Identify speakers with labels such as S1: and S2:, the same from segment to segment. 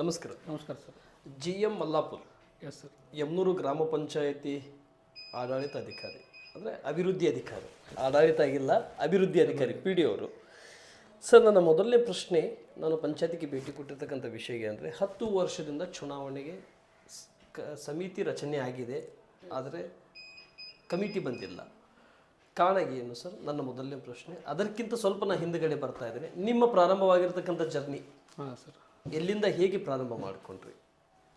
S1: ನಮಸ್ಕಾರ.
S2: ನಮಸ್ಕಾರ sir.
S1: G M Mallapur,
S2: yes sir.
S1: Yamanur ಗ್ರಾಮ ಪಂಚಾಯತಿ ಆಡಳಿತ ಅಧಿಕಾರಿ, ಅಂದರೆ ಅಭಿವೃದ್ಧಿ ಅಧಿಕಾರಿ, ಆಡಳಿತ ಆಗಿಲ್ಲ ಅಭಿವೃದ್ಧಿ ಅಧಿಕಾರಿ ಪಿ ಡಿ ಅವರು. ಸರ್, ನನ್ನ ಮೊದಲನೇ ಪ್ರಶ್ನೆ, ನಾನು ಪಂಚಾಯತಿಗೆ ಭೇಟಿ ಕೊಟ್ಟಿರ್ತಕ್ಕಂಥ ವಿಷಯ ಅಂದರೆ 10 ವರ್ಷದಿಂದ ಚುನಾವಣೆಗೆ ಸಮಿತಿ ರಚನೆ ಆಗಿದೆ, ಆದರೆ ಕಮಿಟಿ ಬಂದಿಲ್ಲ. ಕಾರಣ ಏನು ಸರ್? ನನ್ನ ಮೊದಲನೇ ಪ್ರಶ್ನೆ. ಅದಕ್ಕಿಂತ ಸ್ವಲ್ಪ ನಾನು ಹಿಂದುಗಡೆ ಬರ್ತಾ ಇದ್ದೇನೆ. ನಿಮ್ಮ ಪ್ರಾರಂಭವಾಗಿರ್ತಕ್ಕಂಥ ಜರ್ನಿ
S2: ಹಾಂ ಸರ್,
S1: ಎಲ್ಲಿಂದ ಹೇಗೆ ಪ್ರಾರಂಭ ಮಾಡಿಕೊಂಡ್ರಿ?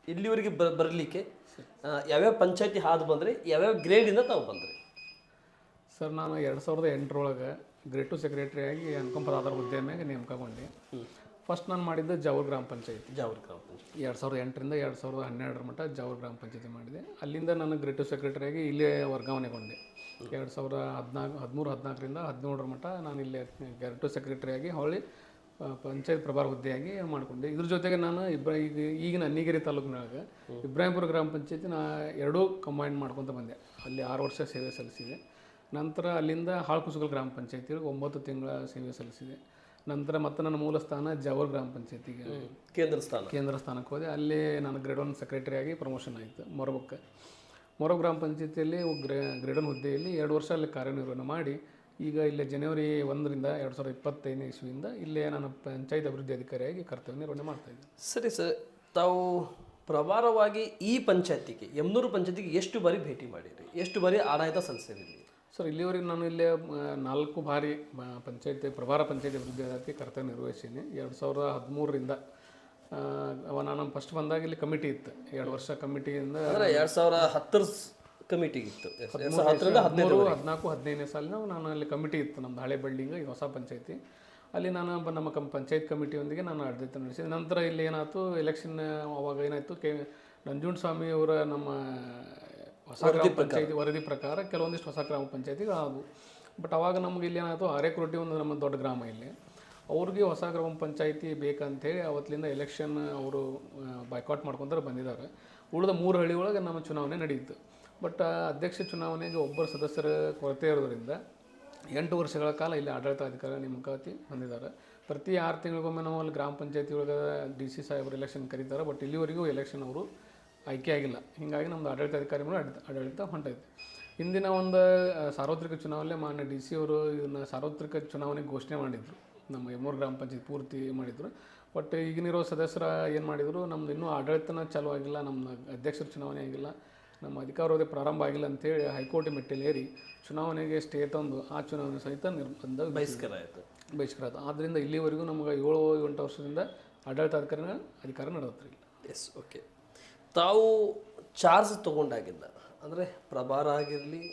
S1: ಇಲ್ಲಿವರೆಗೆ ಬರಲಿಕ್ಕೆ ಯಾವ್ಯಾವ ಪಂಚಾಯತಿ ಹಾದು ಬಂದರೆ ಯಾವ್ಯಾವ ಗ್ರೇಡಿಂದ ತಾವು ಬಂದ್ರಿ?
S2: ಸರ್, ನಾನು 2008 ಗ್ರೇಡ್ 2 ಸೆಕ್ರೆಟರಿ ಆಗಿ ಅನುಕಂಪದ ಹುದ್ದೆ ಮೇಲೆ ನೇಮಕಗೊಂಡೆ. ಫಸ್ಟ್ ನಾನು ಮಾಡಿದ್ದು ಜಾವೂರ್ ಗ್ರಾಮ ಪಂಚಾಯತಿ. 2008ರಿಂದ 2012 ಮಟ್ಟ ಜಾವೂರ್ ಗ್ರಾಮ ಪಂಚಾಯತಿ ಮಾಡಿದೆ. ಅಲ್ಲಿಂದ ನಾನು ಗ್ರೇಡ್ 2 ಸೆಕ್ರೆಟರಿ ಆಗಿ ಇಲ್ಲೇ ವರ್ಗಾವಣೆಗೊಂಡೆ. 2013-14ರಿಂದ 17 ಮಟ್ಟ ನಾನು ಇಲ್ಲೇ ಗ್ರೇಡ್ 2 ಸೆಕ್ರೆಟರಿ ಆಗಿ ಹೊಳ್ಳಿ ಪಂಚಾಯತ್ ಪ್ರಭಾರ ಹುದ್ದೆಯಾಗಿ ಮಾಡಿಕೊಂಡೆ. ಇದ್ರ ಜೊತೆಗೆ ನಾನು ಈಗಿನ ಅನ್ನಿಗೇರಿ ತಾಲೂಕಿನೊಳಗೆ ಇಬ್ರಾಹಿಂಪುರ ಗ್ರಾಮ ಪಂಚಾಯತಿ ಎರಡೂ ಕಂಬೈನ್ ಮಾಡ್ಕೊತ ಬಂದೆ. ಅಲ್ಲಿ 6 ವರ್ಷ ಸೇವೆ ಸಲ್ಲಿಸಿದೆ. ನಂತರ ಅಲ್ಲಿಂದ ಹಾಳ್ಕುಸುಗಲ್ ಗ್ರಾಮ ಪಂಚಾಯತಿಗೆ 9 ತಿಂಗಳ ಸೇವೆ ಸಲ್ಲಿಸಿದೆ. ನಂತರ ಮತ್ತೆ ನನ್ನ ಮೂಲ ಸ್ಥಾನ ಜಾವೂರ್ ಗ್ರಾಮ ಪಂಚಾಯತಿಗೆ ಕೇಂದ್ರ ಸ್ಥಾನಕ್ಕೆ ಹೋದೆ. ಅಲ್ಲಿ ನಾನು ಗ್ರೇಡ್ 1 ಸೆಕ್ರೆಟರಿ ಆಗಿ ಪ್ರಮೋಷನ್ ಆಯಿತು ಮೊರಬ್ ಗ್ರಾಮ ಪಂಚಾಯತಿಯಲ್ಲಿ ಗ್ರೇಡ್ 1 ಹುದ್ದೆಯಲ್ಲಿ 2 ವರ್ಷ ಅಲ್ಲಿ ಕಾರ್ಯನಿರ್ವಹಣೆ ಮಾಡಿ ಈಗ ಇಲ್ಲೇ ಜನವರಿ 1ರಿಂದ 2025ನೇ ಇಸ್ವಿಯಿಂದ ಇಲ್ಲೇ ನಾನು ಪಂಚಾಯತ್ ಅಭಿವೃದ್ಧಿ ಅಧಿಕಾರಿಯಾಗಿ ಕರ್ತವ್ಯ ನಿರ್ವಹಣೆ ಮಾಡ್ತಾಯಿದ್ದೆ.
S1: ಸರಿ ಸರ್, ತಾವು ಪ್ರಭಾರವಾಗಿ ಈ ಪಂಚಾಯತಿಗೆ, ಯಮನೂರು ಪಂಚಾಯತಿಗೆ ಎಷ್ಟು ಬಾರಿ ಭೇಟಿ ಮಾಡಿರಿ? ಎಷ್ಟು ಬಾರಿ ಆಡಳಿತ ಸಲ್ಲಿಸಿರಿ?
S2: ಸರ್, ಇಲ್ಲಿವರೆಗೆ ನಾನು ಇಲ್ಲೇ 4 ಬಾರಿ ಪ್ರಭಾರ ಪಂಚಾಯತಿ ಅಭಿವೃದ್ಧಿ ಅಧಿಕಾರಿ ಕರ್ತವ್ಯ ನಿರ್ವಹಿಸೀನಿ. 2013ರಿಂದ ನಾನು ಫಸ್ಟ್ ಬಂದಾಗ ಇಲ್ಲಿ ಕಮಿಟಿ ಇತ್ತು. 2 ವರ್ಷ ಕಮಿಟಿಯಿಂದ
S1: 2010 ಕಮಿಟಿಗಿತ್ತು.
S2: 14-15ನೇ ಸಾಲಿನ ನಾನು ಅಲ್ಲಿ ಕಮಿಟಿ ಇತ್ತು. ನಮ್ಮದು ಹಳೆ ಬಿಲ್ಡಿಂಗ್, ಈ ಹೊಸ ಪಂಚಾಯತಿ. ಅಲ್ಲಿ ನಾನು ನಮ್ಮ ಪಂಚಾಯತ್ ಕಮಿಟಿಯೊಂದಿಗೆ ನಾನು ಆಡಳಿತ ನಡೆಸಿದೆ. ನಂತರ ಇಲ್ಲಿ ಏನಾಯ್ತು, ಎಲೆಕ್ಷನ್ ಅವಾಗ ಏನಾಯಿತು, ನಂಜುಂಡಸ್ವಾಮಿ ಅವರ ನಮ್ಮ ಹೊಸ ಗ್ರಾಮ ಪಂಚಾಯತಿ ವರದಿ ಪ್ರಕಾರ ಕೆಲವೊಂದಿಷ್ಟು ಹೊಸ ಗ್ರಾಮ ಪಂಚಾಯತಿಗಳು ಆದವು. ಬಟ್ ಅವಾಗ ನಮ್ಗೆ ಇಲ್ಲಿ ಏನಾಯಿತು, ಆರೇಕರೊಟ್ಟಿ ಒಂದು ನಮ್ಮ ದೊಡ್ಡ ಗ್ರಾಮ ಇಲ್ಲಿ, ಅವ್ರಿಗೆ ಹೊಸ ಗ್ರಾಮ ಪಂಚಾಯತಿ ಬೇಕಂತೇಳಿ ಅವತ್ತಿಂದ ಎಲೆಕ್ಷನ್ ಅವರು ಬಾಯ್ಕಾಟ್ ಮಾಡ್ಕೊಂತಾರೆ ಬಂದಿದ್ದಾರೆ. ಉಳಿದ 3 ಹಳ್ಳಿ ಒಳಗೆ ನಮ್ಮ ಚುನಾವಣೆ ನಡೆಯಿತು. ಬಟ್ ಅಧ್ಯಕ್ಷ ಚುನಾವಣೆಗೆ ಒಬ್ಬರು ಸದಸ್ಯರ ಕೊರತೆ ಇರೋದರಿಂದ 8 ವರ್ಷಗಳ ಕಾಲ ಇಲ್ಲಿ ಆಡಳಿತಾಧಿಕಾರಿ ನೇಮಕಾತಿ ಹೊಂದಿದ್ದಾರೆ. ಪ್ರತಿ 6 ತಿಂಗಳಿಗೊಮ್ಮೆ ನಾವು ಅಲ್ಲಿ ಗ್ರಾಮ ಪಂಚಾಯತಿ ಒಳಗೆ DC ಸಾಹೇಬರು ಎಲೆಕ್ಷನ್ ಕರೀತಾರೆ. ಬಟ್ ಇಲ್ಲಿವರೆಗೂ ಎಲೆಕ್ಷನ್ ಅವರು ಆಯ್ಕೆ ಆಗಿಲ್ಲ. ಹೀಗಾಗಿ ನಮ್ಮದು ಆಡಳಿತಾಧಿಕಾರಿ ಮೇಲೆ ಆಡಳಿತ ಹೊಂಟೈತೆ. ಹಿಂದಿನ ಒಂದು ಸಾರ್ವತ್ರಿಕ ಚುನಾವಣೆ ಮಾನ್ಯ DC ಅವರು ಇದನ್ನು ಸಾರ್ವತ್ರಿಕ ಚುನಾವಣೆ ಘೋಷಣೆ ಮಾಡಿದರು. ನಮ್ಮ ಯಮನೂರು ಗ್ರಾಮ ಪಂಚಾಯತ್ ಪೂರ್ತಿ ಮಾಡಿದರು. ಬಟ್ ಈಗಿನಿರೋ ಸದಸ್ಯರ ಏನು ಮಾಡಿದರು, ನಮ್ದು ಇನ್ನೂ ಆಡಳಿತನ ಚಾಲೂ ಆಗಿಲ್ಲ, ನಮ್ಮ ಅಧ್ಯಕ್ಷರ ಚುನಾವಣೆ ಆಗಿಲ್ಲ, ನಮ್ಮ ಅಧಿಕಾರವಧಿ ಪ್ರಾರಂಭ ಆಗಿಲ್ಲ ಅಂತೇಳಿ ಹೈಕೋರ್ಟ್ ಮೆಟ್ಟಿಲೇರಿ ಚುನಾವಣೆಗೆ ಸ್ಟೇ ತಂದು ಆ ಚುನಾವಣೆ ಸಹಿತ ಬಹಿಷ್ಕಾರ ಆಯಿತು. ಆದ್ದರಿಂದ ಇಲ್ಲಿವರೆಗೂ ನಮಗೆ 7-8 ವರ್ಷದಿಂದ ಅಧಿಕಾರ ನಡೆದತ್ರಿ.
S1: Yes, okay. ತಾವು ಚಾರ್ಜ್ ತೊಗೊಂಡಾಗಿಲ್ಲ, ಅಂದರೆ ಪ್ರಭಾರ ಆಗಿರಲಿ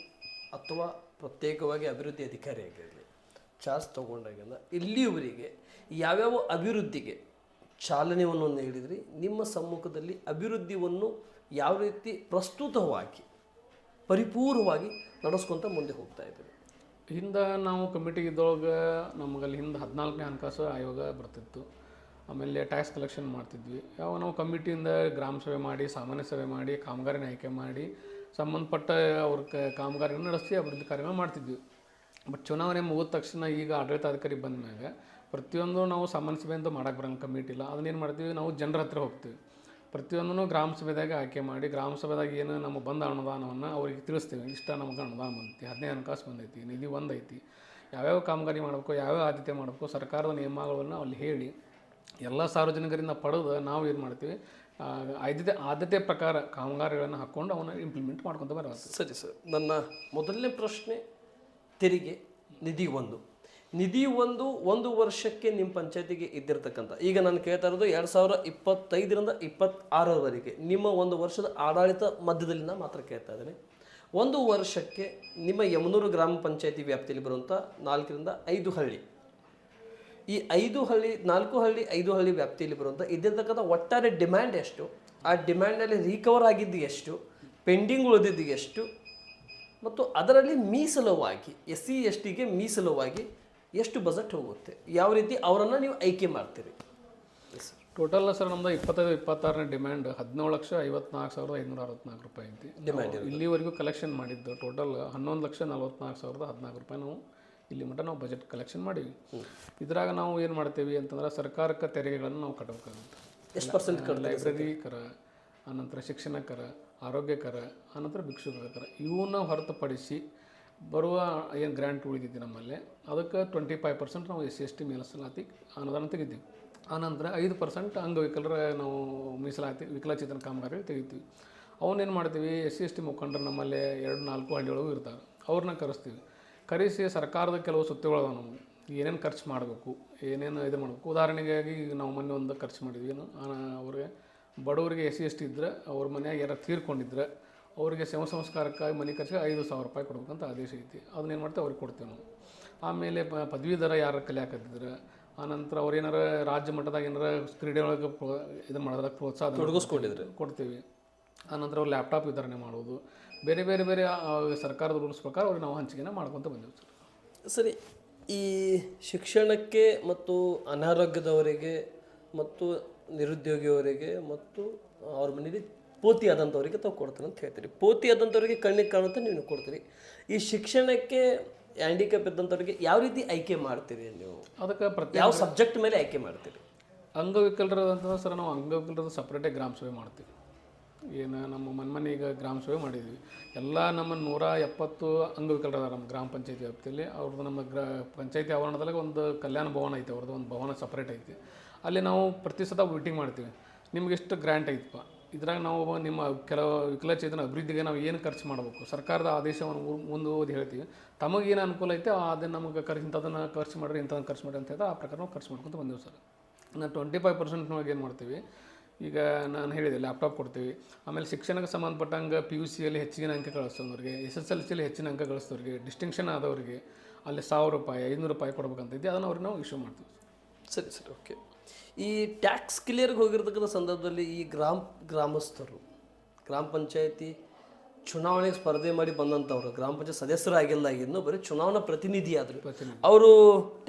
S1: ಅಥವಾ ಪ್ರತ್ಯೇಕವಾಗಿ ಅಭಿವೃದ್ಧಿ ಅಧಿಕಾರಿ ಆಗಿರಲಿ, ಚಾರ್ಜ್ ತೊಗೊಂಡಾಗಿಲ್ಲ ಇಲ್ಲಿಯವರೆಗೆ ಯಾವ್ಯಾವ ಅಭಿವೃದ್ಧಿಗೆ ಚಾಲನೆಯನ್ನು ನೀಡಿದ್ರಿ? ನಿಮ್ಮ ಸಮ್ಮುಖದಲ್ಲಿ ಅಭಿವೃದ್ಧಿಯನ್ನು ಯಾವ ರೀತಿ ಪ್ರಸ್ತುತವಾಗಿ ಪರಿಪೂರ್ಣವಾಗಿ ನಡೆಸ್ಕೊಂತ ಮುಂದೆ ಹೋಗ್ತಾ ಇದ್ದೀವಿ?
S2: ಹಿಂದೆ ನಾವು ಕಮಿಟಿಗೆ ಇದ್ದೊಳಗೆ ನಮಗಲ್ಲಿ ಹಿಂದೆ 14ನೇ ಹಣಕಾಸು ಆಯೋಗ ಬರ್ತಿತ್ತು. ಆಮೇಲೆ ಟ್ಯಾಕ್ಸ್ ಕಲೆಕ್ಷನ್ ಮಾಡ್ತಿದ್ವಿ. ನಾವು ಕಮಿಟಿಯಿಂದ ಗ್ರಾಮ ಸಭೆ ಮಾಡಿ, ಸಾಮಾನ್ಯ ಸಭೆ ಮಾಡಿ, ಕಾಮಗಾರಿನ ಆಯ್ಕೆ ಮಾಡಿ, ಸಂಬಂಧಪಟ್ಟ ಅವ್ರ ಕಾಮಗಾರಿನ ನಡೆಸಿ ಅಭಿವೃದ್ಧಿ ಕಾರ್ಯಗಳು ಮಾಡ್ತಿದ್ವಿ. ಬಟ್ ಚುನಾವಣೆ ಮುಗಿದ ತಕ್ಷಣ ಈಗ ಆಡಳಿತಾಧಿಕಾರಿ ಬಂದ ಮ್ಯಾಗ ಪ್ರತಿಯೊಂದು ನಾವು ಸಾಮಾನ್ಯ ಸಭೆ ಅಂತ ಮಾಡೋಕ್ಕೆ ಬರೋಂಗೆ ಕಮಿಟಿ ಇಲ್ಲ. ಅದನ್ನೇನು ಮಾಡ್ತೀವಿ, ನಾವು ಜನರ ಹತ್ರ ಹೋಗ್ತೀವಿ. ಪ್ರತಿಯೊಂದೂ ಗ್ರಾಮ ಸಭೆದಾಗ ಆಯ್ಕೆ ಮಾಡಿ, ಗ್ರಾಮ ಸಭೆದಾಗ ಏನು ನಮ್ಮ ಬಂದ ಅನುದಾನವನ್ನು ಅವ್ರಿಗೆ ತಿಳಿಸ್ತೀವಿ. ಇಷ್ಟ ನಮಗೆ ಅನುದಾನ ಬಂದೈತಿ, 15 ಹಣಕಾಸು ಬಂದೈತಿ, ನಿಧಿ ಒಂದೈತಿ, ಯಾವ್ಯಾವ ಕಾಮಗಾರಿ ಮಾಡಬೇಕು, ಯಾವ್ಯಾವ ಆದ್ಯತೆ ಮಾಡಬೇಕು, ಸರ್ಕಾರದ ನಿಯಮಗಳನ್ನು ಅಲ್ಲಿ ಹೇಳಿ ಎಲ್ಲ ಸಾರ್ವಜನಿಕರಿಂದ ಪಡೆದು ನಾವು ಏನು ಮಾಡ್ತೀವಿ, ಆದ್ಯತೆ ಪ್ರಕಾರ ಕಾಮಗಾರಿಗಳನ್ನು ಹಾಕ್ಕೊಂಡು ಅವನ್ನ ಇಂಪ್ಲಿಮೆಂಟ್ ಮಾಡ್ಕೊತ ಬರೋದು.
S1: ಸರಿ ಸರ್, ನನ್ನ ಮೊದಲನೇ ಪ್ರಶ್ನೆ ತೆರಿಗೆ ನಿಧಿ ಒಂದು ವರ್ಷಕ್ಕೆ ನಿಮ್ಮ ಪಂಚಾಯತಿಗೆ ಇದ್ದಿರ್ತಕ್ಕಂಥ, ಈಗ ನಾನು ಕೇಳ್ತಾ ಇರೋದು 2025ರಿಂದ 26ರವರೆಗೆ ನಿಮ್ಮ 1 ವರ್ಷದ ಆಡಳಿತ ಮಧ್ಯದಲ್ಲಿನ ಮಾತ್ರ ಕೇಳ್ತಾ ಇದ್ದೇನೆ. 1 ವರ್ಷಕ್ಕೆ ನಿಮ್ಮ ಯಮನೂರು ಗ್ರಾಮ ಪಂಚಾಯತಿ ವ್ಯಾಪ್ತಿಯಲ್ಲಿ ಬರುವಂಥ 4ರಿಂದ 5 ಹಳ್ಳಿ, ಈ 5 ಹಳ್ಳಿ 4 ಹಳ್ಳಿ 5 ಹಳ್ಳಿ ವ್ಯಾಪ್ತಿಯಲ್ಲಿ ಬರುವಂಥ ಇದ್ದಿರ್ತಕ್ಕಂಥ ಒಟ್ಟಾರೆ ಡಿಮ್ಯಾಂಡ್ ಎಷ್ಟು, ಆ ಡಿಮ್ಯಾಂಡ್ನಲ್ಲಿ ರಿಕವರ್ ಆಗಿದ್ದು ಎಷ್ಟು, ಪೆಂಡಿಂಗ್ ಉಳಿದಿದ್ದು ಎಷ್ಟು, ಮತ್ತು ಅದರಲ್ಲಿ ಮೀಸಲವಾಗಿ SC STಗೆ ಮೀಸಲವಾಗಿ ಎಷ್ಟು ಬಜೆಟ್ ಹೋಗುತ್ತೆ, ಯಾವ ರೀತಿ ಅವರನ್ನು ನೀವು ಆಯ್ಕೆ ಮಾಡ್ತೀರಿ?
S2: ಟೋಟಲ್ ಸರ್ ನಮ್ಮದು 25-26ನೇ ಡಿಮ್ಯಾಂಡ್ 17,54,564 ರೂಪಾಯಿ ಐತಿ ಡಿಮ್ಯಾಂಡ್. ಇಲ್ಲಿವರೆಗೂ ಕಲೆಕ್ಷನ್ ಮಾಡಿದ್ದು ಟೋಟಲ್ 11,44,014 ರೂಪಾಯಿ ನಾವು ಇಲ್ಲಿ ಮಟ್ಟ ನಾವು ಬಜೆಟ್ ಕಲೆಕ್ಷನ್ ಮಾಡೀವಿ. ಇದ್ರಾಗ ನಾವು ಏನು ಮಾಡ್ತೀವಿ ಅಂತಂದ್ರೆ ಸರ್ಕಾರಕ್ಕೆ ತೆರಿಗೆಗಳನ್ನು ನಾವು ಕಟ್ಟಬೇಕಾಗುತ್ತೆ.
S1: ಎಷ್ಟು ಪರ್ಸೆಂಟ್
S2: ಲೈಬ್ರರಿ ಕರ, ಆನಂತರ ಶಿಕ್ಷಣ ಕರ, ಆರೋಗ್ಯ ಕರ, ಆನಂತರ ಭಿಕ್ಷುಕರ ಕರ ಇವನ್ನ ಹೊರತುಪಡಿಸಿ ಬರುವ ಏನು ಗ್ರ್ಯಾಂಟ್ ಉಳಿದಿದೆ ನಮ್ಮಲ್ಲಿ ಅದಕ್ಕೆ 25% ನಾವು SC/ST ಮೀಸಲಾತಿ ಅನುದಾನ ತೆಗಿತೀವಿ. ಆನಂತರ 5% ಅಂಗವಿಕಲರ ನಾವು ಮೀಸಲಾತಿ ವಿಕಲಚೇತನ ಕಾಮಗಾರಿ ತೆಗಿತೀವಿ. ಅವನ್ನೇನು ಮಾಡ್ತೀವಿ, SC/ST ಮುಖಂಡರು ನಮ್ಮಲ್ಲಿ 2-4 ಹಳ್ಳಿಯೊಳಗೂ ಇರ್ತಾರೆ, ಅವ್ರನ್ನ ಕರೆಸ್ತೀವಿ. ಕರೆಸಿ ಸರ್ಕಾರದ ಕೆಲವು ಸುತ್ತುಗಳು ನಾವು ಏನೇನು ಖರ್ಚು ಮಾಡಬೇಕು, ಏನೇನು ಇದು ಮಾಡಬೇಕು. ಉದಾಹರಣೆಗಾಗಿ ಈಗ ನಾವು ಮೊನ್ನೆ ಒಂದು ಖರ್ಚು ಮಾಡಿದ್ವಿ. ಅವ್ರಿಗೆ ಬಡವರಿಗೆ SC/ST ಇದ್ದರೆ ಅವ್ರ ಮನೆಯಾಗ ಯಾರು ತೀರ್ಕೊಂಡಿದ್ರೆ ಅವರಿಗೆ ಸಂಸ್ಕಾರಕ್ಕಾಗಿ ಮನೆ ಖರ್ಚಿಗೆ 5,000 ರೂಪಾಯಿ ಕೊಡ್ಬೇಕಂತ ಆದೇಶ ಐತಿ. ಅದನ್ನೇನು ಮಾಡ್ತೀವಿ ಅವ್ರಿಗೆ ಕೊಡ್ತೀವಿ ನಾವು. ಆಮೇಲೆ ಪದವೀಧರ ಯಾರು ಕಲಿಯಾಕತ್ತಿದ್ರೆ, ಆನಂತರ ಅವ್ರು ಏನಾರ ರಾಜ್ಯ ಮಟ್ಟದಾಗ ಏನಾರ ಕ್ರೀಡೆ ಒಳಗೆ ಇದನ್ನು ಮಾಡೋದಾಗ ಪ್ರೋತ್ಸಾಹ
S1: ತೊಡಗಿಸ್ಕೊಂಡಿದ್ರೆ
S2: ಕೊಡ್ತೀವಿ. ಆನಂತರ ಅವ್ರು ಲ್ಯಾಪ್ಟಾಪ್ ವಿತರಣೆ ಮಾಡೋದು, ಬೇರೆ ಬೇರೆ ಬೇರೆ ಸರ್ಕಾರದ ರೂಲ್ಸ್ ಪ್ರಕಾರ ಅವ್ರಿಗೆ ನಾವು ಹಂಚಿಕೆನ ಮಾಡ್ಕೊತ ಬಂದೀವಿ ಸರ್.
S1: ಸರಿ, ಈ ಶಿಕ್ಷಣಕ್ಕೆ ಮತ್ತು ಅನಾರೋಗ್ಯದವರಿಗೆ ಮತ್ತು ನಿರುದ್ಯೋಗಿಯವರಿಗೆ ಮತ್ತು ಅವ್ರ ಮನೇಲಿ ಪೋತಿ ಆದಂಥವರಿಗೆ ತಾವು ಕೊಡ್ತಾರೆ ಅಂತ ಹೇಳ್ತೀರಿ. ಪೋತಿ ಆದಂಥವ್ರಿಗೆ ಕಣ್ಣಿಗೆ ಕಾಣುತ್ತೆ ನೀವು ಕೊಡ್ತೀರಿ. ಈ ಶಿಕ್ಷಣಕ್ಕೆ ಹ್ಯಾಂಡಿಕ್ಯಾಪ್ ಇದ್ದಂಥವ್ರಿಗೆ ಯಾವ ರೀತಿ ಆಯ್ಕೆ ಮಾಡ್ತೀರಿ ನೀವು?
S2: ಅದಕ್ಕೆ
S1: ಯಾವ ಸಬ್ಜೆಕ್ಟ್ ಮೇಲೆ ಆಯ್ಕೆ ಮಾಡ್ತೀರಿ?
S2: ಅಂಗವಿಕಲರ ಅಂತಂದ್ರೆ ಸರ್ ನಾವು ಅಂಗವಿಕಲರದ ಸಪ್ರೇಟಾಗಿ ಗ್ರಾಮ ಸಭೆ ಮಾಡ್ತೀವಿ. ಏನು ನಮ್ಮ ಮನೆ ಈಗ ಗ್ರಾಮ ಸಭೆ ಮಾಡಿದ್ವಿ. ಎಲ್ಲ ನಮ್ಮ 170 ಅಂಗವಿಕಲರ ನಮ್ಮ ಗ್ರಾಮ ಪಂಚಾಯತಿ ವ್ಯಾಪ್ತಿಯಲ್ಲಿ. ಅವ್ರದ್ದು ನಮ್ಮ ಪಂಚಾಯತಿ ಆವರಣದಲ್ಲಿ ಒಂದು ಕಲ್ಯಾಣ ಭವನ ಐತೆ, ಅವ್ರದ್ದು ಒಂದು ಭವನ ಸಪ್ರೇಟ್ ಐತಿ. ಅಲ್ಲಿ ನಾವು ಪ್ರತಿ ಸತ ಮೀಟಿಂಗ್ ಮಾಡ್ತೀವಿ. ನಿಮ್ಗೆ ಎಷ್ಟು ಗ್ರ್ಯಾಂಟ್ ಐತಪ್ಪ, ಇದ್ರಾಗ ನಾವು ನಿಮ್ಮ ಕೆಲವು ವಿಕಲಚೇತನ ಅಭಿವೃದ್ಧಿಗೆ ನಾವು ಏನು ಖರ್ಚು ಮಾಡಬೇಕು, ಸರ್ಕಾರದ ಆದೇಶವನ್ನು ಮುಂದೆ ಓದಿ ಹೇಳ್ತೀವಿ. ತಮಗೇನು ಅನುಕೂಲ ಐತೆ ಅದನ್ನು ನಮಗೆ ಇಂಥದನ್ನು ಖರ್ಚು ಮಾಡಿರಿ, ಇಂಥದನ್ನು ಖರ್ಚು ಮಾಡಿರಿ ಅಂತ ಹೇಳಿದ್ರೆ ಆ ಪ್ರಕಾರ ನಾವು ಖರ್ಚು ಮಾಡ್ಕೊತ ಬಂದೀವಿ ಸರ್. ನಾವು 25% ಏನು ಮಾಡ್ತೀವಿ, ಈಗ ನಾನು ಹೇಳಿದೆ ಲ್ಯಾಪ್ಟಾಪ್ ಕೊಡ್ತೀವಿ. ಆಮೇಲೆ ಶಿಕ್ಷಣಕ್ಕೆ ಸಂಬಂಧಪಟ್ಟಂಗೆ PUCಯಲ್ಲಿ ಹೆಚ್ಚಿನ ಅಂಕ ಗಳಿಸೋರಿಗೆ, SSLCಯಲ್ಲಿ ಹೆಚ್ಚಿನ ಅಂಕ ಗಳಿಸೋರಿಗೆ, ಡಿಸ್ಟಿಂಕ್ಷನ್ ಆದವರಿಗೆ ಅಲ್ಲಿ 1,000 ರೂಪಾಯಿ 500 ರೂಪಾಯಿ ಕೊಡ್ಬೇಕಂತೈತಿ. ಅದನ್ನು ಅವ್ರಿಗೆ ನಾವು ಇಶ್ಯೂ ಮಾಡ್ತೀವಿ.
S1: ಸರಿ ಸರಿ, ಓಕೆ. ಈ ಟ್ಯಾಕ್ಸ್ ಕ್ಲಿಯರ್ಗೆ ಹೋಗಿರ್ತಕ್ಕಂಥ ಸಂದರ್ಭದಲ್ಲಿ ಈ ಗ್ರಾಮಸ್ಥರು ಗ್ರಾಮ ಪಂಚಾಯತಿ ಚುನಾವಣೆಗೆ ಸ್ಪರ್ಧೆ ಮಾಡಿ ಬಂದಂಥವ್ರು ಗ್ರಾಮ ಪಂಚಾಯತ್ ಸದಸ್ಯರಾಗಿಲ್ಲ, ಇನ್ನೂ ಬರೀ ಚುನಾವಣಾ ಪ್ರತಿನಿಧಿ ಆದರು. ಅವರು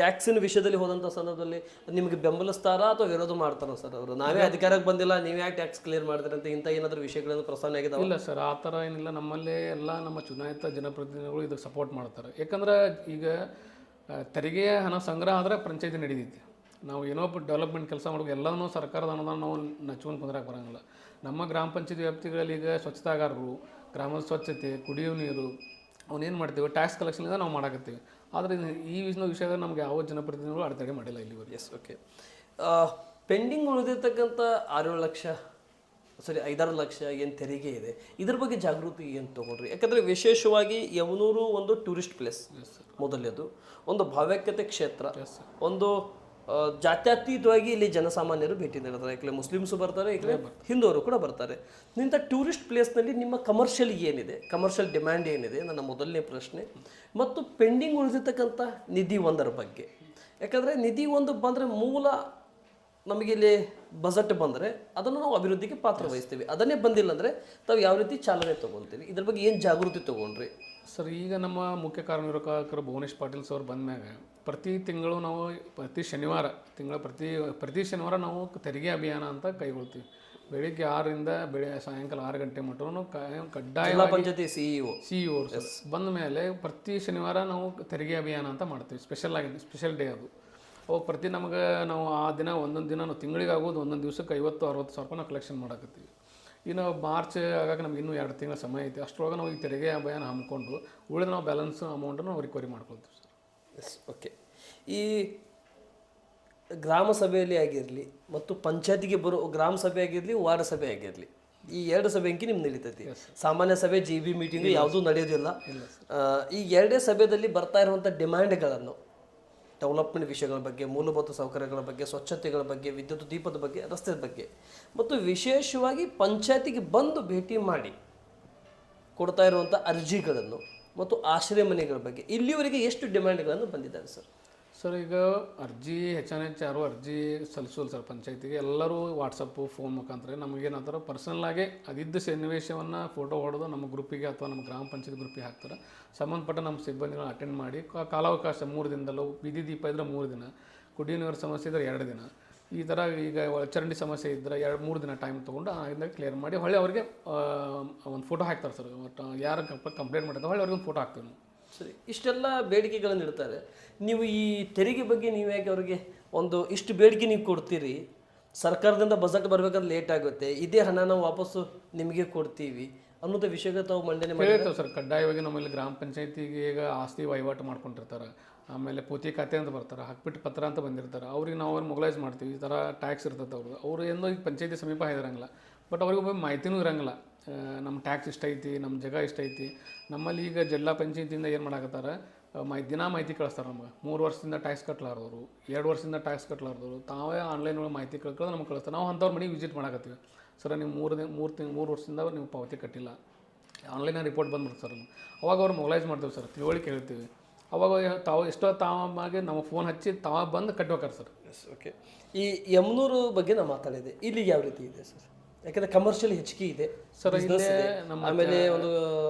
S1: ಟ್ಯಾಕ್ಸಿನ ವಿಷಯದಲ್ಲಿ ಹೋದಂಥ ಸಂದರ್ಭದಲ್ಲಿ ನಿಮಗೆ ಬೆಂಬಲಿಸ್ತಾರಾ ಅಥವಾ ವಿರೋಧ ಮಾಡ್ತಾರ ಸರ್? ಅವರು ನಾವೇ ಅಧಿಕಾರಕ್ಕೆ ಬಂದಿಲ್ಲ, ನೀವು ಯಾಕೆ ಟ್ಯಾಕ್ಸ್ ಕ್ಲಿಯರ್ ಮಾಡ್ತಾರೆ ಅಂತ ಇಂಥ ಏನಾದರೂ ವಿಷಯಗಳನ್ನು ಪ್ರಸ್ತಾವನೆ ಆಗಿದೆ?
S2: ಇಲ್ಲ ಸರ್, ಆ ಥರ ಏನಿಲ್ಲ. ನಮ್ಮಲ್ಲಿ ಎಲ್ಲ ನಮ್ಮ ಚುನಾಯಿತ ಜನಪ್ರತಿನಿಧಿಗಳು ಇದಕ್ಕೆ ಸಪೋರ್ಟ್ ಮಾಡ್ತಾರೆ. ಯಾಕಂದ್ರೆ ಈಗ ತೆರಿಗೆಯ ಹಣ ಸಂಗ್ರಹ ಆದರೆ ಪಂಚಾಯತಿ ನಡೀತೈತಿ. ನಾವು ಏನೋ ಡೆವಲಪ್ಮೆಂಟ್ ಕೆಲಸ ಮಾಡಬೇಕು, ಎಲ್ಲನೂ ಸರ್ಕಾರದ ಅನುದಾನ ನಾವು ನಚ್ಕೊಂಡು ಕುಂದ್ರಕ್ಕೆ ಬರೋಂಗಿಲ್ಲ. ನಮ್ಮ ಗ್ರಾಮ ಪಂಚಾಯತಿ ವ್ಯಾಪ್ತಿಗಳಲ್ಲಿ ಈಗ ಸ್ವಚ್ಛತಾಗಾರರು, ಗ್ರಾಮದ ಸ್ವಚ್ಛತೆ, ಕುಡಿಯುವ ನೀರು ಅವನ್ನೇನು ಮಾಡ್ತೀವಿ ಟ್ಯಾಕ್ಸ್ ಕಲೆಕ್ಷನಿಂದ ನಾವು ಮಾಡಾಕತ್ತೀವಿ. ಆದರೆ ಈ ವಿಷಯದಲ್ಲಿ ನಮಗೆ ಯಾವ ಜನಪ್ರತಿನಿಧಿಗಳು ಅಡೆತಡೆ ಮಾಡಿಲ್ಲ ಇಲ್ಲಿವರೆಗೆ.
S1: Yes, okay. ಪೆಂಡಿಂಗ್ ಉಳಿದಿರ್ತಕ್ಕಂಥ 6-7 ಲಕ್ಷ, ಸರಿ 5-6 ಲಕ್ಷ ಏನು ತೆರಿಗೆ ಇದೆ, ಇದ್ರ ಬಗ್ಗೆ ಜಾಗೃತಿ ಏನು ತೊಗೊಂಡ್ರಿ? ಯಾಕಂದರೆ ವಿಶೇಷವಾಗಿ ಯಮನೂರು ಒಂದು ಟೂರಿಸ್ಟ್ ಪ್ಲೇಸ್, ಮೊದಲನೇದು ಒಂದು ಭಾವ್ಯಕತೆ ಕ್ಷೇತ್ರ, ಒಂದು ಜಾತ್ಯತೀತವಾಗಿ ಇಲ್ಲಿ ಜನಸಾಮಾನ್ಯರು ಭೇಟಿ ನೀಡ್ತಾರೆ. ಈ ಕಡೆ ಮುಸ್ಲಿಮ್ಸು ಬರ್ತಾರೆ, ಈ ಕಡೆ ಹಿಂದೂರು ಕೂಡ ಬರ್ತಾರೆ. ಇಂಥ ಟೂರಿಸ್ಟ್ ಪ್ಲೇಸ್ನಲ್ಲಿ ನಿಮ್ಮ ಕಮರ್ಷಿಯಲ್ ಏನಿದೆ, ಕಮರ್ಷಿಯಲ್ ಡಿಮ್ಯಾಂಡ್ ಏನಿದೆ ನನ್ನ ಮೊದಲನೇ ಪ್ರಶ್ನೆ. ಮತ್ತು ಪೆಂಡಿಂಗ್ ಉಳಿದಿರ್ತಕ್ಕಂಥ ನಿಧಿ 1ರ ಬಗ್ಗೆ. ಯಾಕಂದರೆ ನಿಧಿ 1 ಬಂದರೆ ಮೂಲ ನಮಗೆ ಇಲ್ಲಿ ಬಜೆಟ್ ಬಂದರೆ ಅದನ್ನು ನಾವು ಅಭಿವೃದ್ಧಿಗೆ ಪಾತ್ರ ವಹಿಸ್ತೀವಿ. ಅದನ್ನೇ ಬಂದಿಲ್ಲ ಅಂದರೆ ತಾವು ಯಾವ ರೀತಿ ಚಾಲನೆ ತೊಗೊಳ್ತೀವಿ? ಇದ್ರ ಬಗ್ಗೆ ಏನು ಜಾಗೃತಿ ತೊಗೊಂಡ್ರಿ
S2: ಸರ್? ಈಗ ನಮ್ಮ ಮುಖ್ಯ ಕಾರ್ಯನಿರ್ವಾಹಕರು ಭುವನೇಶ್ ಪಾಟೀಲ್ ಸರ್ ಬಂದ್ಮ್ಯಾಗ ಪ್ರತಿ ತಿಂಗಳು ನಾವು ಪ್ರತಿ ಶನಿವಾರ ನಾವು ತೆರಿಗೆ ಅಭಿಯಾನ ಅಂತ ಕೈಗೊಳ್ತೀವಿ. ಬೆಳಿಗ್ಗೆ 6ರಿಂದ ಸಾಯಂಕಾಲ 6 ಗಂಟೆ ಮಟ್ಟವನ್ನು ಕಡ್ಡಾಯ
S1: ಪಂಚಾಯತಿ CEO
S2: ಬಂದ ಮೇಲೆ ಪ್ರತಿ ಶನಿವಾರ ನಾವು ತೆರಿಗೆ ಅಭಿಯಾನ ಅಂತ ಮಾಡ್ತೀವಿ. ಸ್ಪೆಷಲ್ ಡೇ ಅದು. ಅವಾಗ ಪ್ರತಿ ನಮಗೆ ನಾವು ಆ ದಿನ ಒಂದೊಂದು ದಿನ ನಾವು ತಿಂಗಳಿಗಾಗೋದು ಒಂದೊಂದು ದಿವಸಕ್ಕೆ 50-60 ಸಾವಿರ ರೂಪಾಯಿ ನಾವು ಕಲೆಕ್ಷನ್ ಮಾಡಾಕತ್ತೀವಿ. ಇನ್ನು ಮಾರ್ಚ್ ಆಗಾಗ ನಮ್ಗೆ ಇನ್ನೂ 2 ತಿಂಗಳ ಸಮಯ ಐತೆ. ಅಷ್ಟರೊಳಗೆ ನಾವು ಈ ತೆರಿಗೆ ಅಭಿಯಾನ ಹಮ್ಮಿಕೊಂಡು ಉಳಿದ ನಾವು ಬ್ಯಾಲೆನ್ಸ್ ಅಮೌಂಟನ್ನು ನಾವು ರಿಕವರಿ ಮಾಡ್ಕೊಳ್ತೀವಿ ಸರ್.
S1: S, okay. ಈ ಗ್ರಾಮ ಸಭೆಯಲ್ಲಿ ಆಗಿರಲಿ ಮತ್ತು ಪಂಚಾಯತಿಗೆ ಬರೋ ಗ್ರಾಮ ಸಭೆ ಆಗಿರಲಿ, ವಾರ್ಡ್ ಸಭೆ ಆಗಿರಲಿ, ಈ 2 ಸಭೆ ಅಂಕಿ ನಿಮ್ಗೆ ನಡೀತೈತಿ. ಸಾಮಾನ್ಯ ಸಭೆ GB ಮೀಟಿಂಗು ಯಾವುದೂ ನಡೆಯೋದಿಲ್ಲ. ಈ 2 ಸಭೆಯಲ್ಲಿ ಬರ್ತಾ ಇರುವಂಥ ಡಿಮ್ಯಾಂಡ್ಗಳನ್ನು, ಡೆವಲಪ್ಮೆಂಟ್ ವಿಷಯಗಳ ಬಗ್ಗೆ, ಮೂಲಭೂತ ಸೌಕರ್ಯಗಳ ಬಗ್ಗೆ, ಸ್ವಚ್ಛತೆಗಳ ಬಗ್ಗೆ, ವಿದ್ಯುತ್ ದೀಪದ ಬಗ್ಗೆ, ರಸ್ತೆ ಬಗ್ಗೆ ಮತ್ತು ವಿಶೇಷವಾಗಿ ಪಂಚಾಯತಿಗೆ ಬಂದು ಭೇಟಿ ಮಾಡಿ ಕೊಡ್ತಾ ಇರುವಂಥ ಅರ್ಜಿಗಳನ್ನು ಮತ್ತು ಆಶ್ರಯ ಮನೆಗಳ ಬಗ್ಗೆ ಇಲ್ಲಿವರೆಗೆ ಎಷ್ಟು ಡಿಮ್ಯಾಂಡ್ಗಳನ್ನು ಬಂದಿದ್ದಾವೆ ಸರ್?
S2: ಸರ್, ಈಗ ಅರ್ಜಿ ಹೆಚ್ಚು ಯಾರು ಅರ್ಜಿ ಸಲ್ಲಿಸೋಲ್ಲ ಸರ್ ಪಂಚಾಯತಿಗೆ. ಎಲ್ಲರೂ ವಾಟ್ಸಪ್ಪು, ಫೋನ್ ಮುಖಾಂತರ ನಮಗೇನಾದ್ರು ಪರ್ಸನಲ್ಲಾಗಿ ಅದಿದ್ದ ಸನ್ನಿವೇಶವನ್ನು ಫೋಟೋ ಹೊಡೆದು ನಮ್ಮ ಗ್ರೂಪಿಗೆ ಅಥವಾ ನಮ್ಮ ಗ್ರಾಮ ಪಂಚಾಯತ್ ಗ್ರೂಪಿಗೆ ಹಾಕ್ತಾರೆ. ಸಂಬಂಧಪಟ್ಟ ನಮ್ಮ ಸಿಬ್ಬಂದಿಗಳು ಅಟೆಂಡ್ ಮಾಡಿ ಕಾಲಾವಕಾಶ 3 ದಿನದಲ್ಲೂ, ಬೀದಿ ದೀಪ ಇದ್ದರೆ 3 ದಿನ, ಕುಡಿಯೋ ನೀರು ಸಮಸ್ಯೆ ಇದ್ದರೆ 2 ದಿನ, ಈ ಥರ ಈಗ ಚರಂಡಿ ಸಮಸ್ಯೆ ಇದ್ದರೆ 2-3 ದಿನ ಟೈಮ್ ತೊಗೊಂಡು ಆಗಿಂದ ಕ್ಲಿಯರ್ ಮಾಡಿ ಹೊಳ್ಳಿ ಅವ್ರಿಗೆ ಒಂದು ಫೋಟೋ ಹಾಕ್ತಾರೆ ಸರ್. ಒಟ್ಟು ಯಾರು ಕಂಪ್ಲೇಂಟ್ ಮಾಡಿದ್ರೆ ಹೊಳ್ಳಿ ಅವ್ರಿಗೆ ಒಂದು ಫೋಟೋ ಹಾಕ್ತೀವಿ ನಾವು.
S1: ಸರಿ, ಇಷ್ಟೆಲ್ಲ ಬೇಡಿಕೆಗಳನ್ನು ಇಡ್ತಾರೆ. ನೀವು ಈ ತೆರಿಗೆ ಬಗ್ಗೆ ನೀವು ಯಾಕೆ ಅವರಿಗೆ ಒಂದು ಇಷ್ಟು ಬೇಡಿಕೆ ನೀವು ಕೊಡ್ತೀರಿ, ಸರ್ಕಾರದಿಂದ ಬಜೆಟ್ ಬರ್ಬೇಕಂದ್ರೆ ಲೇಟ್ ಆಗುತ್ತೆ, ಇದೇ ಹಣ ನಾವು ವಾಪಸ್ಸು ನಿಮಗೆ ಕೊಡ್ತೀವಿ ಅನ್ನೋದು ವಿಷಯಕ್ಕೆ ತಾವು ಮಂಡನೆ ಮಾಡಿ.
S2: ಹೇಳ್ತೇವೆ ಸರ್, ಕಡ್ಡಾಯವಾಗಿ ನಮ್ಮಲ್ಲಿ ಗ್ರಾಮ ಪಂಚಾಯತಿಗೆ ಈಗ ಆಸ್ತಿ ವಹಿವಾಟು ಮಾಡ್ಕೊಂಡಿರ್ತಾರೆ, ಆಮೇಲೆ ಪೋತಿ ಖಾತೆ ಅಂತ ಬರ್ತಾರೆ, ಹಾಕ್ಬಿಟ್ಟು ಪತ್ರ ಅಂತ ಬಂದಿರ್ತಾರೆ, ಅವ್ರಿಗೆ ನಾವು ಅವ್ರು ಮೊಗಲೈಸ್ ಮಾಡ್ತೀವಿ. ಈ ಥರ ಟ್ಯಾಕ್ಸ್ ಇರ್ತದೆ ಅವ್ರು ಏನೋ ಈಗ ಪಂಚಾಯತಿ ಸಮೀಪ ಇರಂಗಿಲ್ಲ, ಬಟ್ ಅವ್ರಿಗೆ ಒಬ್ಬ ಮಾಹಿತಿನೂ ಇರಂಗಿಲ್ಲ. ನಮ್ಮ ಟ್ಯಾಕ್ಸ್ ಇಷ್ಟ ಐತಿ, ನಮ್ಮ ಜಾಗ ಇಷ್ಟ ಐತಿ. ನಮ್ಮಲ್ಲಿ ಈಗ ಜಿಲ್ಲಾ ಪಂಚಾಯತಿಯಿಂದ ಏನು ಮಾಡಾಕತ್ತಾರೆ, ಮಾಹಿತಿ ಕಳಿಸ್ತಾರೆ ನಮಗೆ. 3 ವರ್ಷದಿಂದ ಟ್ಯಾಕ್ಸ್ ಕಟ್ಲಾರ್ದವರು, 2 ವರ್ಷದಿಂದ ಟ್ಯಾಕ್ಸ್ ಕಟ್ಲಾರ್ದವರು ತಾವೇ ಆನ್ಲೈನ್ ಒಳಗೆ ಮಾಹಿತಿ ಕಳ್ಕೊಳ್ಳೋದು ನಮ್ಗೆ ಕಳಿಸ್ತಾರೆ. ನಾವು ಅಂಥವ್ರ ಮನೆಗೆ ವಿಸಿಟ್ ಮಾಡಾಕತ್ತೀವಿ. ಸರ್ ನೀವು 3 ವರ್ಷದಿಂದ ನೀವು ಪಾವತಿ ಕಟ್ಟಿಲ್ಲ, ಆನ್ಲೈನಾಗ ರಿಪೋರ್ಟ್ ಬಂದ್ಬಿಡ್ತು ಸರ್. ಅವಾಗ ಅವ್ರು ಮೊಬಲೈಸ್ ಮಾಡ್ತೀವಿ ಸರ್, ತಿಳುವಳಿಕೆ ಹೇಳ್ತೀವಿ. ಅವಾಗ ತಾವು ಎಷ್ಟೋ ತಾವಾಗಿ ನಾವು ಫೋನ್ ಹಚ್ಚಿ ತಾವು ಬಂದು ಕಟ್ಬೇಕಾರೆ ಸರ್.
S1: ಓಕೆ. ಈ ಯಮನೂರು ಬಗ್ಗೆ ನಾನು ಮಾತಾಡಿದೆ, ಇಲ್ಲಿಗೆ ಯಾವ ರೀತಿ ಇದೆ ಸರ್? ಯಾಕಂದರೆ ಕಮರ್ಷಿಯಲ್ ಹೆಚ್ಚಿಗೆ ಇದೆ
S2: ಸರ್, ಇಲ್ಲೇ ನಮ್ಮ
S1: ಆಮೇಲೆ ಒಂದು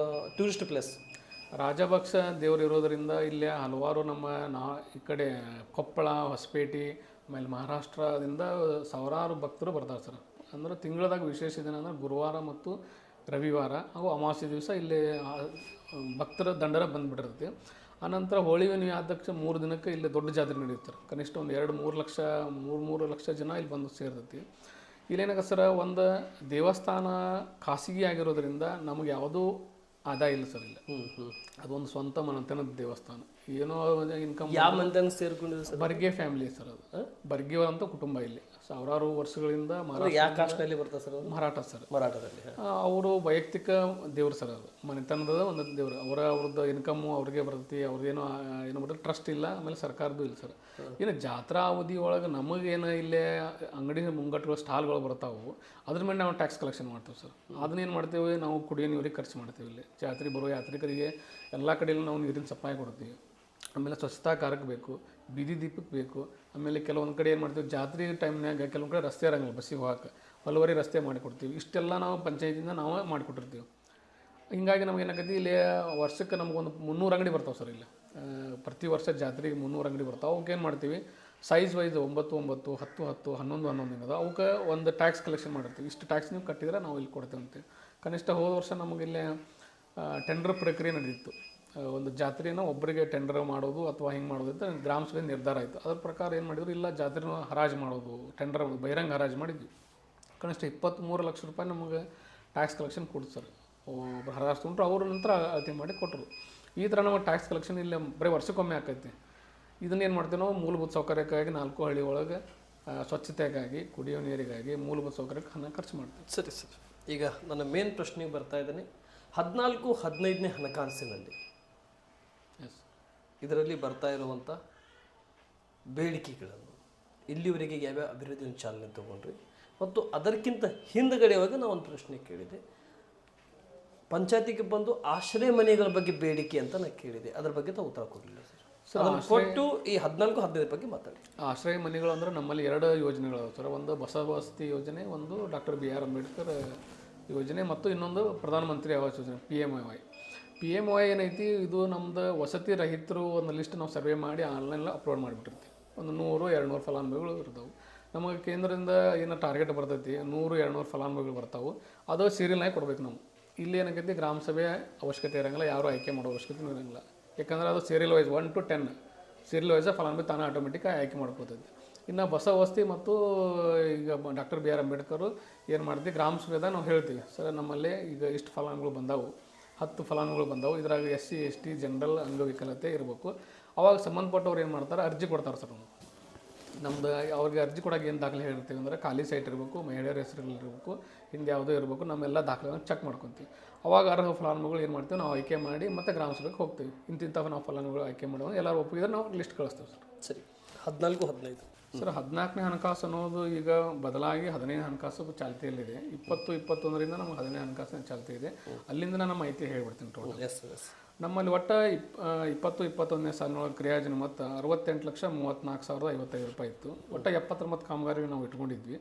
S1: ಟೂರಿಸ್ಟ್ ಪ್ಲೇಸ್
S2: ರಾಜಭಕ್ಷ ದೇವರು ಇರೋದರಿಂದ ಇಲ್ಲೇ ಹಲವಾರು ಈ ಕಡೆ ಕೊಪ್ಪಳ, ಹೊಸಪೇಟೆ, ಆಮೇಲೆ ಮಹಾರಾಷ್ಟ್ರದಿಂದ ಸಾವಿರಾರು ಭಕ್ತರು ಬರ್ತಾರೆ ಸರ್. ಅಂದ್ರೆ ತಿಂಗಳದಾಗ ವಿಶೇಷ ದಿನ ಅಂದ್ರೆ ಗುರುವಾರ ಮತ್ತು ರವಿವಾರ ಹಾಗೂ ಅಮಾವಾಸ್ಯೆ ದಿವಸ ಇಲ್ಲಿ ಭಕ್ತರ ದಂಡರ ಬಂದುಬಿಟ್ಟಿರ್ತೈತಿ. ಆನಂತರ ಹೋಳಿ ಹುಣ್ಣಿಮೆ ಆದ ತಕ್ಷಣ 3 ದಿನಕ್ಕೆ ಇಲ್ಲಿ ದೊಡ್ಡ ಜಾತ್ರೆ ನಡೆಯುತ್ತಾರೆ. ಕನಿಷ್ಠ ಒಂದು 2-3 ಲಕ್ಷ ಜನ ಇಲ್ಲಿ ಬಂದು ಸೇರ್ತೈತಿ. ಇಲ್ಲೇನಾಗ ಸರ್, ಒಂದು ದೇವಸ್ಥಾನ ಖಾಸಗಿ ಆಗಿರೋದ್ರಿಂದ ನಮಗೆ ಯಾವುದೂ ಆದಾಯ ಇಲ್ಲ ಸರ್. ಇಲ್ಲ, ಅದೊಂದು ಸ್ವಂತ ಮನೆತನದ ದೇವಸ್ಥಾನ. ಏನೋ ಇನ್ಕಮ್
S1: ಯಾವ ಮಂದಿನ ಸೇರ್ಕೊಂಡಿದೆ ಸರ್?
S2: ಬರ್ಗೆ ಫ್ಯಾಮಿಲಿ ಸರ್, ಅದು ಬರ್ಗೆ ಅಂತ ಕುಟುಂಬ. ಇಲ್ಲಿ ಸಾವಿರಾರು ವರ್ಷಗಳಿಂದ
S1: ಯಾವ ಕಾಸ್ಟ್ನಲ್ಲಿ ಬರ್ತದೆ ಸರ್?
S2: ಮರಾಠ ಸರ್,
S1: ಮರಾಠದಲ್ಲಿ.
S2: ಅವರು ವೈಯಕ್ತಿಕ ದೇವ್ರು ಸರ್, ಅದು ಮನೆತನದ ಒಂದು ದೇವ್ರು. ಅವ್ರದ್ದು ಇನ್ಕಮ್ಮು ಅವ್ರಿಗೆ ಬರ್ತೈತಿ. ಅವ್ರದ್ದೇನೋ ಏನು ಮಾಡಿದ್ರೆ ಟ್ರಸ್ಟ್ ಇಲ್ಲ, ಆಮೇಲೆ ಸರ್ಕಾರದ್ದು ಇಲ್ಲ ಸರ್. ಇನ್ನು ಜಾತ್ರಾ ಅವಧಿ ಒಳಗೆ ನಮಗೇನು ಇಲ್ಲೇ ಅಂಗಡಿ ಮುಂಗಟ್ಟುಗಳು ಸ್ಟಾಲ್ಗಳು ಬರ್ತಾವೆ, ಅದ್ರ ಮೇಲೆ ನಾವು ಟ್ಯಾಕ್ಸ್ ಕಲೆಕ್ಷನ್ ಮಾಡ್ತೀವಿ ಸರ್. ಅದನ್ನೇನು ಮಾಡ್ತೀವಿ, ನಾವು ಕುಡಿಯೋ ನೀರಿಗೆ ಖರ್ಚು ಮಾಡ್ತೀವಿ. ಇಲ್ಲಿ ಜಾತ್ರೆ ಬರೋ ಯಾತ್ರಿಕರಿಗೆ ಎಲ್ಲ ಕಡೆಯಲ್ಲಿ ನಾವು ನೀರಿನ ಸಪ್ಲೈ ಕೊಡ್ತೀವಿ. ಆಮೇಲೆ ಸ್ವಚ್ಛತಾ ಕಾರ್ಯಕ್ಕೆ ಬೇಕು, ಬೀದಿ ದೀಪಕ್ಕೆ ಬೇಕು. ಆಮೇಲೆ ಕೆಲವೊಂದು ಕಡೆ ಏನು ಮಾಡ್ತೀವಿ, ಜಾತ್ರೆ ಟೈಮ್ನಾಗ ಕೆಲವೊಂದು ಕಡೆ ರಸ್ತೆ ಇರಂಗಿಲ್ಲ ಬಸ್ಸಿಗೆ ಹೋಗಕ್ಕೆ, ಹಲವಾರಿ ರಸ್ತೆ ಮಾಡಿಕೊಡ್ತೀವಿ. ಇಷ್ಟೆಲ್ಲ ನಾವು ಪಂಚಾಯತಿಯಿಂದ ನಾವು ಮಾಡಿಕೊಟ್ಟಿರ್ತೀವಿ. ಹೀಗಾಗಿ ನಮ್ಗೆ ಏನಾಗೈತಿ, ಇಲ್ಲಿ ವರ್ಷಕ್ಕೆ ನಮಗೊಂದು 300 ಅಂಗಡಿ ಬರ್ತಾವೆ ಸರ್. ಇಲ್ಲಿ ಪ್ರತಿ ವರ್ಷ ಜಾತ್ರೆಗೆ 300 ಅಂಗಡಿ ಬರ್ತಾವೆ. ಅವಕ್ಕೆ ಏನು ಮಾಡ್ತೀವಿ, ಸೈಜ್ ವೈಸ್ 9, 9, 10, 10, 11, 11 ಏನದ ಅವಕ್ಕೆ ಒಂದು ಟ್ಯಾಕ್ಸ್ ಕಲೆಕ್ಷನ್ ಮಾಡಿರ್ತೀವಿ. ಇಷ್ಟು ಟ್ಯಾಕ್ಸ್ ನೀವು ಕಟ್ಟಿದ್ರೆ ನಾವು ಇಲ್ಲಿ ಕೊಡ್ತೇವೆ ಅಂತೇಳಿ. ಕನಿಷ್ಠ ಹೋದ ವರ್ಷ ನಮಗಿಲ್ಲಿ ಟೆಂಡರ್ ಪ್ರಕ್ರಿಯೆ ನಡೆದಿತ್ತು. ಒಂದು ಜಾತ್ರೆನ ಒಬ್ಬರಿಗೆ ಟೆಂಡರ್ ಮಾಡೋದು ಅಥವಾ ಹಿಂಗೆ ಮಾಡೋದು ಅಂತ ಗ್ರಾಮ ಸಭೆ ನಿರ್ಧಾರ ಆಯಿತು. ಅದ್ರ ಪ್ರಕಾರ ಏನು ಮಾಡಿದ್ರು, ಇಲ್ಲ ಜಾತ್ರೆನ ಹರಾಜು ಮಾಡೋದು, ಟೆಂಡರ್ ಬಹಿರಂಗ ಹರಾಜು ಮಾಡಿದ್ವಿ. ಕನಿಷ್ಠ 23 ಲಕ್ಷ ರೂಪಾಯಿ ನಮಗೆ ಟ್ಯಾಕ್ಸ್ ಕಲೆಕ್ಷನ್ ಕೊಡ್ತು ಸರ್. ಒಬ್ಬರು ಹರಾಜು ತೊಗೊಂಡ್ರು, ಅವರು ನಂತರ ಅಳತೆ ಮಾಡಿ ಕೊಟ್ಟರು. ಈ ಥರ ನಮಗೆ ಟ್ಯಾಕ್ಸ್ ಕಲೆಕ್ಷನ್ ಇಲ್ಲಿ ಬರೀ ವರ್ಷಕ್ಕೊಮ್ಮೆ ಆಕೈತಿ. ಇದನ್ನೇನು ಮಾಡ್ತೀವಿ ನಾವು, ಮೂಲಭೂತ ಸೌಕರ್ಯಕ್ಕಾಗಿ 4 ಹಳ್ಳಿ ಒಳಗೆ ಸ್ವಚ್ಛತೆಗಾಗಿ, ಕುಡಿಯೋ ನೀರಿಗಾಗಿ, ಮೂಲಭೂತ ಸೌಕರ್ಯಕ್ಕೆ ಹಣ ಖರ್ಚು ಮಾಡ್ತೀವಿ.
S1: ಸರಿ ಸರ್, ಈಗ ನನ್ನ ಮೇನ್ ಪ್ರಶ್ನೆಗೆ ಬರ್ತಾ ಇದ್ದೇನೆ. 14-15ನೇ ಹಣಕಾಸಿನಲ್ಲಿ ಇದರಲ್ಲಿ ಬರ್ತಾ ಇರುವಂಥ ಬೇಡಿಕೆಗಳನ್ನು ಇಲ್ಲಿವರೆಗೆ ಯಾವ್ಯಾವ ಅಭಿವೃದ್ಧಿಯನ್ನು ಚಾಲನೆ ತಗೊಂಡ್ರಿ, ಮತ್ತು ಅದಕ್ಕಿಂತ ಹಿಂದುಗಡೆಯಾಗ ನಾವು ಒಂದು ಪ್ರಶ್ನೆ ಕೇಳಿದೆ. ಪಂಚಾಯತಿಗೆ ಬಂದು ಆಶ್ರಯ ಮನೆಗಳ ಬಗ್ಗೆ ಬೇಡಿಕೆ ಅಂತ ನಾನು ಕೇಳಿದೆ, ಅದ್ರ ಬಗ್ಗೆ ತಾವು ಉತ್ತರ ಕೊಡಲಿಲ್ಲ ಸರ್. ಅದನ್ನು ಕೊಟ್ಟು ಈ 14-15 ಬಗ್ಗೆ ಮಾತಾಡಿ.
S2: ಆಶ್ರಯ ಮನೆಗಳು ಅಂದರೆ ನಮ್ಮಲ್ಲಿ 2 ಯೋಜನೆಗಳು ಸರ್. ಒಂದು ಬಸವ ವಸತಿ ಯೋಜನೆ, ಒಂದು ಡಾಕ್ಟರ್ BR ಅಂಬೇಡ್ಕರ್ ಯೋಜನೆ, ಮತ್ತು ಇನ್ನೊಂದು ಪ್ರಧಾನಮಂತ್ರಿ ಆವಾಸ್ ಯೋಜನೆ PMY ಏನೈತಿ, ಇದು ನಮ್ಮದು ವಸತಿ ರಹಿತರು ಒಂದು ಲಿಸ್ಟ್ ನಾವು ಸರ್ವೆ ಮಾಡಿ ಆನ್ಲೈನಲ್ಲಿ ಅಪ್ಲೋಡ್ ಮಾಡಿಬಿಟ್ಟಿರ್ತೀವಿ. ಒಂದು 100-200 ಫಲಾನುಭವಿಗಳು ಇರ್ತಾವೆ. ನಮಗೆ ಕೇಂದ್ರದಿಂದ ಏನೋ ಟಾರ್ಗೆಟ್ ಬರ್ತೈತಿ, 100-200 ಫಲಾನುಭವಿಗಳು ಬರ್ತಾವೆ. ಅದು ಸೀರಿಯಲ್ನಾಗಿ ಕೊಡ್ಬೇಕು ನಾವು. ಇಲ್ಲಿ ಏನಾಗೈತಿ, ಗ್ರಾಮ ಸಭೆ ಅವಶ್ಯಕತೆ ಇರೋಂಗಿಲ್ಲ, ಯಾರು ಆಯ್ಕೆ ಮಾಡೋ ಅವಶ್ಯಕತೆ ಇರೋಂಗಿಲ್ಲ. ಯಾಕಂದ್ರೆ ಅದು serial wise 1 to 10 serial wise ಫಲಾನುಭವಿ ತಾನೇ ಆಟೋಮೆಟಿಕ್ಕಾಗಿ ಆಯ್ಕೆ ಮಾಡ್ಕೋತೈತಿ. ಇನ್ನು ಬಸವ ವಸತಿ ಮತ್ತು ಈಗ ಡಾಕ್ಟರ್ BR ಅಂಬೇಡ್ಕರ್ ಏನು ಮಾಡ್ತೀವಿ, ಗ್ರಾಮ ಸಭೆದಾಗ ನಾವು ಹೇಳ್ತೀವಿ, ಸರ್ ನಮ್ಮಲ್ಲಿ ಈಗ ಇಷ್ಟು ಫಲಾನುಭವಿಗಳು ಬಂದಾವು, 10 ಫಲಾನುಭವಿಗಳು ಬಂದಾವು, ಇದ್ರಾಗ SC ST ಜನರಲ್ ಅಂಗವಿಕಲತೆ ಇರಬೇಕು. ಅವಾಗ ಸಂಬಂಧಪಟ್ಟವ್ರು ಏನು ಮಾಡ್ತಾರೆ, ಅರ್ಜಿ ಕೊಡ್ತಾರೆ ಸರ್. ನಮ್ದು ಅವ್ರಿಗೆ ಅರ್ಜಿ ಕೊಡೋಕೆ ಏನು ದಾಖಲೆ ಹೇಳ್ತೀವಿ ಅಂದರೆ, ಖಾಲಿ ಸೈಟ್ ಇರಬೇಕು, ಮಹಿಳೆಯರ ಹೆಸರುಗಳಿರಬೇಕು, ಹಿಂದೆ ಯಾವುದೋ ಇರಬೇಕು, ನಮ್ಮೆಲ್ಲ ದಾಖಲೆಗಳನ್ನು ಚೆಕ್ ಮಾಡ್ಕೊತೀವಿ. ಅವಾಗ ಅರ್ಹ ಫಲಾನುಭವಿಗಳು ಏನು ಮಾಡ್ತೀವಿ, ನಾವು ಆಯ್ಕೆ ಮಾಡಿ ಮತ್ತೆ ಗ್ರಾಮ ಸಭೆಗೆ ಹೋಗ್ತೀವಿ. ಇಂತಿಂಥ ನಾವು ಫಲಾನುಭವಿಗಳು ಆಯ್ಕೆ ಮಾಡುವಾಗ ಎಲ್ಲರೂ ಒಪ್ಪಿದ್ರೆ ನಾವು ಲಿಸ್ಟ್ ಕಳಿಸ್ತೇವೆ ಸರ್.
S1: ಸರಿ, 14-15
S2: ಸರ್ 14ನೇ ಹಣಕಾಸು ಅನ್ನೋದು ಈಗ ಬದಲಾಗಿ 15ನೇ ಹಣಕಾಸು ಚಾಲ್ತಿಯಲ್ಲಿದೆ. 20-21ರಿಂದ ನಮಗೆ 15ನೇ ಹಣಕಾಸಿನ ಚಾಲ್ತಿ ಇದೆ. ಅಲ್ಲಿಂದ ನಾನು ಮಾಹಿತಿ ಹೇಳ್ಬಿಡ್ತೀನಿ ಟೋಟಲ್. ನಮ್ಮಲ್ಲಿ ಒಟ್ಟು 20-21ನೇ ಸಾಲಿನೊಳಗೆ ಕ್ರಿಯಾಜನ ಮೊತ್ತ 68,34,055 ರೂಪಾಯಿ ಇತ್ತು. ಒಟ್ಟು 79 ಕಾಮಗಾರಿ ನಾವು ಇಟ್ಕೊಂಡಿದ್ವಿ.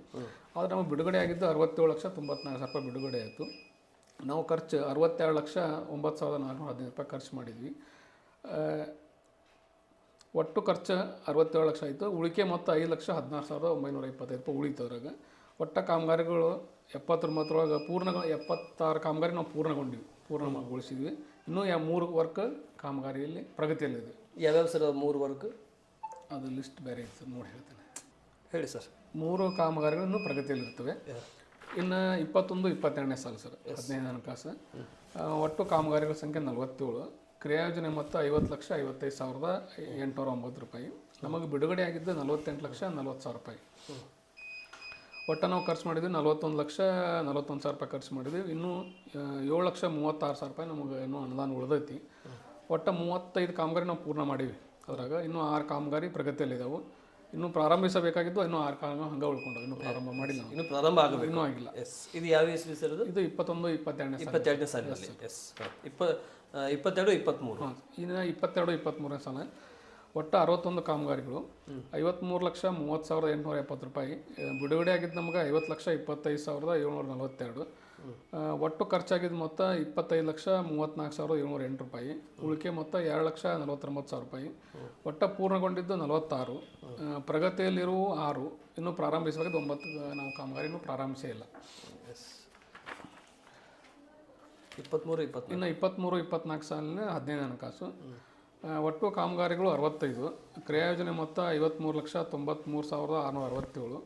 S2: ಆದರೆ ನಮಗೆ ಬಿಡುಗಡೆ ಆಗಿದ್ದು 67,94,000 ರೂಪಾಯಿ ಬಿಡುಗಡೆ ಆಯಿತು. ನಾವು ಖರ್ಚು 62,09,415 ರೂಪಾಯಿ ಖರ್ಚು ಮಾಡಿದ್ವಿ. ಒಟ್ಟು ಖರ್ಚು 67 ಲಕ್ಷ ಆಯಿತು. ಉಳಿಕೆ ಮೊತ್ತ 5,16,925 ರೂಪಾಯಿ ಉಳಿತು. ಅದ್ರಾಗ ಒಟ್ಟ ಕಾಮಗಾರಿಗಳು 79 ಪೂರ್ಣ 76 ಕಾಮಗಾರಿ ನಾವು ಪೂರ್ಣಗೊಳಿಸಿದ್ವಿ. ಇನ್ನೂ 3 ವರ್ಕ್ ಕಾಮಗಾರಿಯಲ್ಲಿ ಪ್ರಗತಿಯಲ್ಲಿದೆ.
S1: ಯಾವ್ಯಾವ ಸರ್ 3 ವರ್ಕ್?
S2: ಅದು ಲಿಸ್ಟ್ ಬೇರೆ ಇದೆ ಸರ್, ನೋಡಿ ಹೇಳ್ತೇನೆ.
S1: ಹೇಳಿ ಸರ್.
S2: 3 ಕಾಮಗಾರಿಗಳು ಇನ್ನೂ ಪ್ರಗತಿಯಲ್ಲಿರ್ತವೆ. ಇನ್ನು 21, 22ನೇ ಸಾಲು ಸರ್ 15ನೇ ಹಣಕಾಸು. ಒಟ್ಟು ಕಾಮಗಾರಿಗಳ ಸಂಖ್ಯೆ 47. ಕ್ರಿಯಾಯೋಜನೆ ಮೊತ್ತ 50,55,809 ರೂಪಾಯಿ. ನಮಗೆ ಬಿಡುಗಡೆ ಆಗಿದ್ದು 48,40,40,000 ರೂಪಾಯಿ. ಒಟ್ಟು ನಾವು ಖರ್ಚು ಮಾಡಿದ್ವಿ 41,41,000 ರೂಪಾಯಿ ಖರ್ಚು ಮಾಡಿದ್ವಿ. ಇನ್ನೂ 7,36,000 ರೂಪಾಯಿ ನಮಗೆ ಇನ್ನೂ ಅನುದಾನ ಉಳಿದೈತಿ. ಒಟ್ಟು 35 ಕಾಮಗಾರಿ ನಾವು ಪೂರ್ಣ ಮಾಡೀವಿ. ಅದ್ರಾಗ ಇನ್ನೂ 6 ಕಾಮಗಾರಿ ಪ್ರಗತಿಯಲ್ಲಿದ್ದಾವೆ. ಇನ್ನೂ ಪ್ರಾರಂಭಿಸಬೇಕಾಗಿದ್ದು ಇನ್ನೂ 6 ಕಾಮಗಾರಿ ಹಂಗೆ ಉಳ್ಕೊಂಡವು. ಇನ್ನೂ ಪ್ರಾರಂಭ ಮಾಡಿಲ್ಲ,
S1: ಇನ್ನು ಪ್ರಾರಂಭ ಆಗಬೇಕು,
S2: ಇನ್ನೂ ಆಗಿಲ್ಲ.
S1: ಇದು ಯಾವ ಇಸ್ವಿ ಸರ್?
S2: ಇದು 21, 22ನೇ
S1: 22ನೇ ಸಾಲಿನಲ್ಲಿ. ಎಸ್ 22, 23.
S2: ಇನ್ನು 22, 23ನೇ ಸಾಲ. ಒಟ್ಟು 61 ಕಾಮಗಾರಿಗಳು 53,30,870 ರೂಪಾಯಿ. ಬಿಡುಗಡೆ ಆಗಿದ್ದು ನಮ್ಗೆ 50,25,742. ಒಟ್ಟು ಖರ್ಚಾಗಿದ್ದ ಮೊತ್ತ 25,34,708 ರೂಪಾಯಿ. ಉಳಿಕೆ ಮೊತ್ತ 2,49,000 ರೂಪಾಯಿ. ಒಟ್ಟು ಪೂರ್ಣಗೊಂಡಿದ್ದು 46. ಪ್ರಗತಿಯಲ್ಲಿರುವ 6. ಇನ್ನೂ ಪ್ರಾರಂಭಿಸಬೇಕಾದ 9 ನಾವು ಕಾಮಗಾರಿ ಇನ್ನೂ ಪ್ರಾರಂಭಿಸೇ ಇಲ್ಲ.
S1: 23, 24.
S2: ಇನ್ನು 23, 24 ಸಾಲಿನ 15ನೇ ಹಣಕಾಸು. ಒಟ್ಟು ಕಾಮಗಾರಿಗಳು 65. ಕ್ರಿಯಾಯೋಜನೆ ಮೊತ್ತ 53,93,667.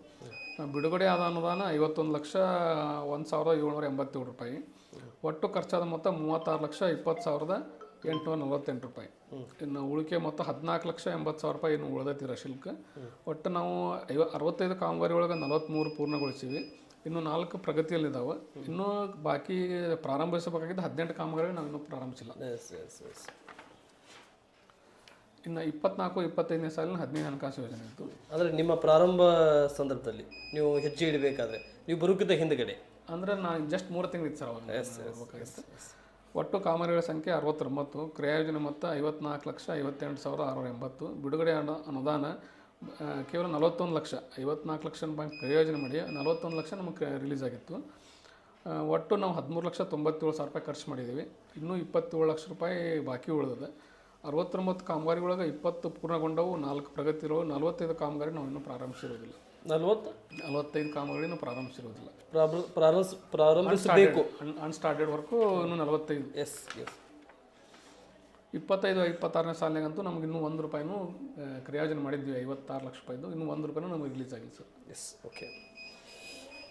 S2: ಬಿಡುಗಡೆ ಆದ ಅನುದಾನ 51,01,787 ರೂಪಾಯಿ. ಒಟ್ಟು ಖರ್ಚಾದ ಮೊತ್ತ 36,20,848 ರೂಪಾಯಿ. ಇನ್ನು ಉಳಿಕೆ ಮೊತ್ತ 14,80,000 ರೂಪಾಯಿ ಇನ್ನು ಉಳಿದೈತಿ ರಶುಲ್ಕ. ಒಟ್ಟು ನಾವು 65 ಕಾಮಗಾರಿ ಒಳಗೆ 43 ಪೂರ್ಣಗೊಳಿಸಿವಿ. ಇನ್ನು 4 ಪ್ರಗತಿಯಲ್ಲಿದ್ದಾವೆ. ಇನ್ನೂ ಬಾಕಿ ಪ್ರಾರಂಭಿಸಬೇಕಾಗಿದ್ದು 18 ಕಾಮಗಾರಿ ನಾವು ಇನ್ನೂ ಪ್ರಾರಂಭಿಸಿಲ್ಲ. ಇನ್ನು 24, 25ನೇ ಸಾಲಿನ 15ನೇ ಹಣಕಾಸು ಯೋಜನೆ ಇತ್ತು.
S1: ಅಂದರೆ ನಿಮ್ಮ ಪ್ರಾರಂಭ ಸಂದರ್ಭದಲ್ಲಿ ನೀವು ಹೆಜ್ಜೆ ಇಡಬೇಕಾದ್ರೆ ನೀವು ಬರುಕಿದ್ದ ಹಿಂದ್ಗಡೆ
S2: ಅಂದರೆ ನಾನು ಜಸ್ಟ್ 3 ತಿಂಗಳು ಇತ್ತು ಸರ್ ಅವಾಗ. ಒಟ್ಟು ಕಾಮಗಾರಿಗಳ ಸಂಖ್ಯೆ 69. ಕ್ರಿಯಾಯೋಜನೆ ಮೊತ್ತ 54,58,680. ಬಿಡುಗಡೆ ಅನುದಾನ ಕೇವಲ 41 ಲಕ್ಷ. 54 ಲಕ್ಷ ರೂಪಾಯಿ ಕ್ರಿಯಾಯೋಜನೆ ಮಾಡಿ 41 ಲಕ್ಷ ನಮಗೆ ರಿಲೀಸ್ ಆಗಿತ್ತು. ಒಟ್ಟು ನಾವು 13,97,000 ರೂಪಾಯಿ ಖರ್ಚು ಮಾಡಿದ್ದೀವಿ. ಇನ್ನೂ 27 ಲಕ್ಷ ರೂಪಾಯಿ ಬಾಕಿ ಉಳಿದಿದೆ. 69 ಕಾಮಗಾರಿಗಳೊಳಗೆ 20 ಪೂರ್ಣಗೊಂಡವು, 4 ಪ್ರಗತಿಗಳು, 45 ಕಾಮಗಾರಿ ನಾವು ಇನ್ನೂ ಪ್ರಾರಂಭಿಸಿರೋದಿಲ್ಲ. 45 ಕಾಮಗಾರಿನೂ ಪ್ರಾರಂಭಿಸಿರೋದಿಲ್ಲ.
S1: ಪ್ರಾರಂಭಿಸಬೇಕು,
S2: ಅನ್ಸ್ಟಾರ್ಟೆಡ್ ವರ್ಕು ಇನ್ನೂ 45.
S1: ಎಸ್
S2: 25, 26ನೇ ಸಾಲಿನಾಗಂತೂ ನಮ್ಗೆ ಇನ್ನೂ 1 ರೂಪಾಯಿನೂ ಕ್ರಿಯಾಯೋಜನೆ ಮಾಡಿದ್ವಿ. 56 ಲಕ್ಷ ರೂಪಾಯಿದು ಇನ್ನೂ 1 ರೂಪಾಯಿನೂ ನಮಗೆ ರಿಲೀಸ್ ಆಗಿಲ್ಲ ಸರ್.
S1: Yes okay.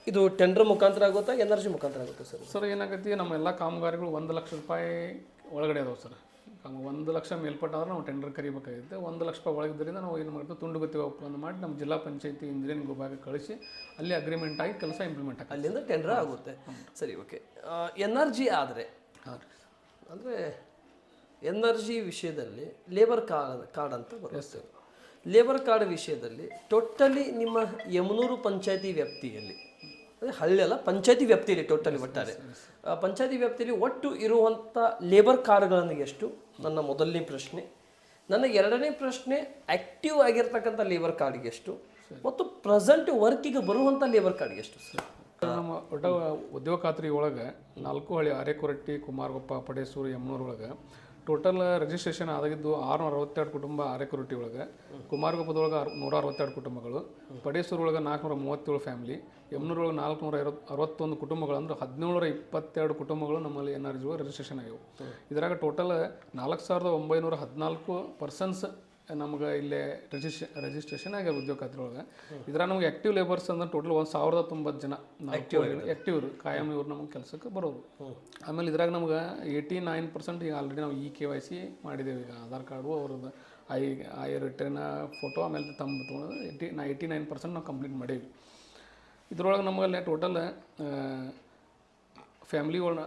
S1: ಇದು ಟೆಂಡರ್ ಮುಖಾಂತರ ಆಗುತ್ತಾ, ಎನರ್ಜಿ ಮುಖಾಂತರ ಆಗುತ್ತೆ ಸರ್?
S2: ಸರ್ ಏನಾಗೈತಿ, ನಮ್ಮ ಎಲ್ಲ ಕಾಮಗಾರಿಗಳು 1 ಲಕ್ಷ ರೂಪಾಯಿ ಒಳಗಡೆ ಅದಾವೆ ಸರ್. 1 ಲಕ್ಷ ಮೇಲ್ಪಟ್ಟಾದ್ರೆ ನಾವು ಟೆಂಡರ್ ಕರಿಬೇಕಾಗುತ್ತೆ. 1 ಲಕ್ಷ ರೂಪಾಯಿ ಒಳಗಿದ್ದರಿಂದ ನಾವು ಏನು ಮಾಡ್ತೀವಿ, ತುಂಡುಗತಿ ಒಪ್ಪಂದ ಮಾಡಿ ನಮ್ಮ ಜಿಲ್ಲಾ ಪಂಚಾಯತಿ ಇಂಜಿನಿಯರಿಂಗ್ ವಿಭಾಗ ಕಳಿಸಿ ಅಲ್ಲಿ ಅಗ್ರಿಮೆಂಟ್ ಆಗಿ ಕೆಲಸ ಇಂಪ್ಲಿಮೆಂಟ್ ಆಗಿ
S1: ಅಲ್ಲಿಂದ ಟೆಂಡರ್ ಆಗುತ್ತೆ. ಸರಿ ಓಕೆ. ಎನರ್ಜಿ ಆದರೆ ಅಂದರೆ ಎನರ್ಜಿ ವಿಷಯದಲ್ಲಿ ಲೇಬರ್ ಕಾರ್ಡ್ ಅಂತ ಬರುತ್ತೆ. ಲೇಬರ್ ಕಾರ್ಡ್ ವಿಷಯದಲ್ಲಿ ಟೋಟಲಿ ನಿಮ್ಮ ಯಮನೂರು ಪಂಚಾಯತಿ ವ್ಯಾಪ್ತಿಯಲ್ಲಿ, ಅಂದರೆ ಹಳ್ಳಿಯಲ್ಲ ಪಂಚಾಯತಿ ವ್ಯಾಪ್ತಿಯಲ್ಲಿ ಟೋಟಲಿ ಒಟ್ಟಾರೆ ಪಂಚಾಯತಿ ವ್ಯಾಪ್ತಿಯಲ್ಲಿ ಒಟ್ಟು ಇರುವಂಥ ಲೇಬರ್ ಕಾರ್ಡ್ಗಳನ್ನು ಎಷ್ಟು? ನನ್ನ ಮೊದಲನೇ ಪ್ರಶ್ನೆ. ನನ್ನ ಎರಡನೇ ಪ್ರಶ್ನೆ, ಆ್ಯಕ್ಟಿವ್ ಆಗಿರ್ತಕ್ಕಂಥ ಲೇಬರ್ ಕಾರ್ಡ್ಗೆ ಎಷ್ಟು ಮತ್ತು ಪ್ರೆಸೆಂಟ್ ವರ್ಕಿಗೆ ಬರುವಂಥ ಲೇಬರ್ ಕಾರ್ಡ್ಗೆ ಎಷ್ಟು ಸರ್?
S2: ನಮ್ಮ ಒಟ್ಟ ಉದ್ಯೋಗ ಖಾತ್ರಿ ಒಳಗೆ 4 ಹಳ್ಳಿ ಆರೇಕೊರಟ್ಟಿ, ಕುಮಾರಗೊಪ್ಪ, ಪಡೇಸೂರು, ಯಮನೂರು ಒಳಗೆ ಟೋಟಲ್ ರಿಜಿಸ್ಟ್ರೇಷನ್ ಆದಾಗಿದ್ದು 662 ಕುಟುಂಬ ಆರೇಕೊರಟ್ಟಿ ಒಳಗೆ, ಕುಮಾರಗೊಪ್ಪದೊಳಗೆ 162 ಕುಟುಂಬಗಳು, ಪಡೇಸೂರು ಒಳಗೆ 437 ಫ್ಯಾಮಿಲಿ, ಯಮನೂರೊಳಗೆ 461 ಕುಟುಂಬಗಳು, ಅಂದ್ರೆ 1722 ಕುಟುಂಬಗಳು ನಮ್ಮಲ್ಲಿ NRG ಒಳಗೆ ರಿಜಿಸ್ಟ್ರೇಷನ್ ಆಗ್ಯಾವೆ. ಇದರಾಗ ಟೋಟಲ್ 4,914 ಪರ್ಸನ್ಸ್ ನಮ್ಗೆ ಇಲ್ಲೇ ರಿಜಿಸ್ಟ್ರೇಷನ್ ಆಗ್ಯಾವ ಉದ್ಯೋಗ ಖಾತ್ರಿ ಒಳಗೆ. ಇದ್ರಾಗ ನಮ್ಗೆ ಆ್ಯಕ್ಟಿವ್ ಲೇಬರ್ಸ್ ಅಂದ್ರೆ ಟೋಟಲ್ 1,090 ಜನ ಆ್ಯಕ್ಟಿವ್ ಕಾಯಂ ಇವ್ರು ನಮಗೆ ಕೆಲಸಕ್ಕೆ ಬರೋರು. ಆಮೇಲೆ ಇದ್ರಾಗ ನಮ್ಗೆ 89% ಈಗ ಆಲ್ರೆಡಿ ನಾವು KYC ಮಾಡಿದ್ದೇವೆ. ಈಗ ಆಧಾರ್ ಕಾರ್ಡು ಅವ್ರದ್ದು ಐ ರಿಟರ್ನ್ ಫೋಟೋ ಆಮೇಲೆ ತಮ್ಮ ತೊಗೊಂಡು 89% ನಾವು ಕಂಪ್ಲೀಟ್ ಮಾಡೀವಿ. ಇದ್ರೊಳಗೆ ನಮಗಲ್ಲೇ ಟೋಟಲ್ ಫ್ಯಾಮ್ಲಿಗಳ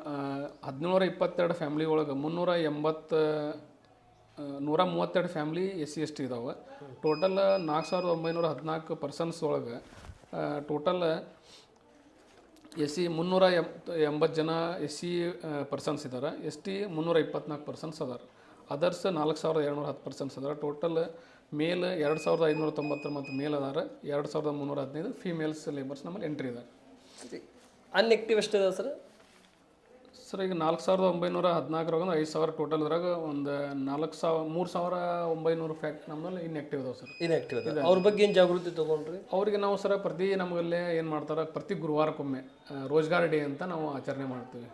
S2: 1722 ಫ್ಯಾಮ್ಲಿ ಒಳಗೆ 132 ಫ್ಯಾಮ್ಲಿ SC/ST ಇದಾವೆ. ಟೋಟಲ್ 4,914 ಪರ್ಸನ್ಸ್ ಒಳಗೆ ಟೋಟಲ್ SC 380 ಜನ SC ಪರ್ಸನ್ಸ್ ಇದ್ದಾರೆ. ST 324 ಪರ್ಸನ್ಸ್ ಅದಾರೆ. ಅದರ್ಸ್ 4,210 ಪರ್ಸನ್ಸ್ ಅದಾರೆ. ಟೋಟಲ್ ಮೇಲ್ 2,590 ಮತ್ತು ಮೇಲ್ ಅದಾರೆ. 2,315 ಫೀಮೇಲ್ಸ್ ಲೇಬರ್ಸ್ ನಮ್ಮಲ್ಲಿ ಎಂಟ್ರಿ ಇದ್ದಾರೆ.
S1: ಅನ್ಆಕ್ಟಿವ್ ಎಷ್ಟು ಇದೆ ಸರ್?
S2: ಸರ್ ಈಗ 4,914 5,000 ಟೋಟಲ್. ಇದ್ರಾಗ ಒಂದು 3,900 ನಮ್ಮಲ್ಲಿ ಇನ್ಆಕ್ಟಿವ್ ಇದಾವೆ ಸರ್.
S1: ಇನ್ಆಕ್ಟಿವ್ ಇದೆ. ಅವ್ರ ಬಗ್ಗೆ ಏನು ಜಾಗೃತಿ ತೊಗೊಂಡ್ರಿ?
S2: ಅವರಿಗೆ ನಾವು ಸರ ನಮಗಲ್ಲೇ ಏನು ಮಾಡ್ತಾರೆ, ಪ್ರತಿ ಗುರುವಾರಕ್ಕೊಮ್ಮೆ ರೋಜ್ಗಾರ್ ಡೇ ಅಂತ ನಾವು ಆಚರಣೆ ಮಾಡ್ತೀವಿ.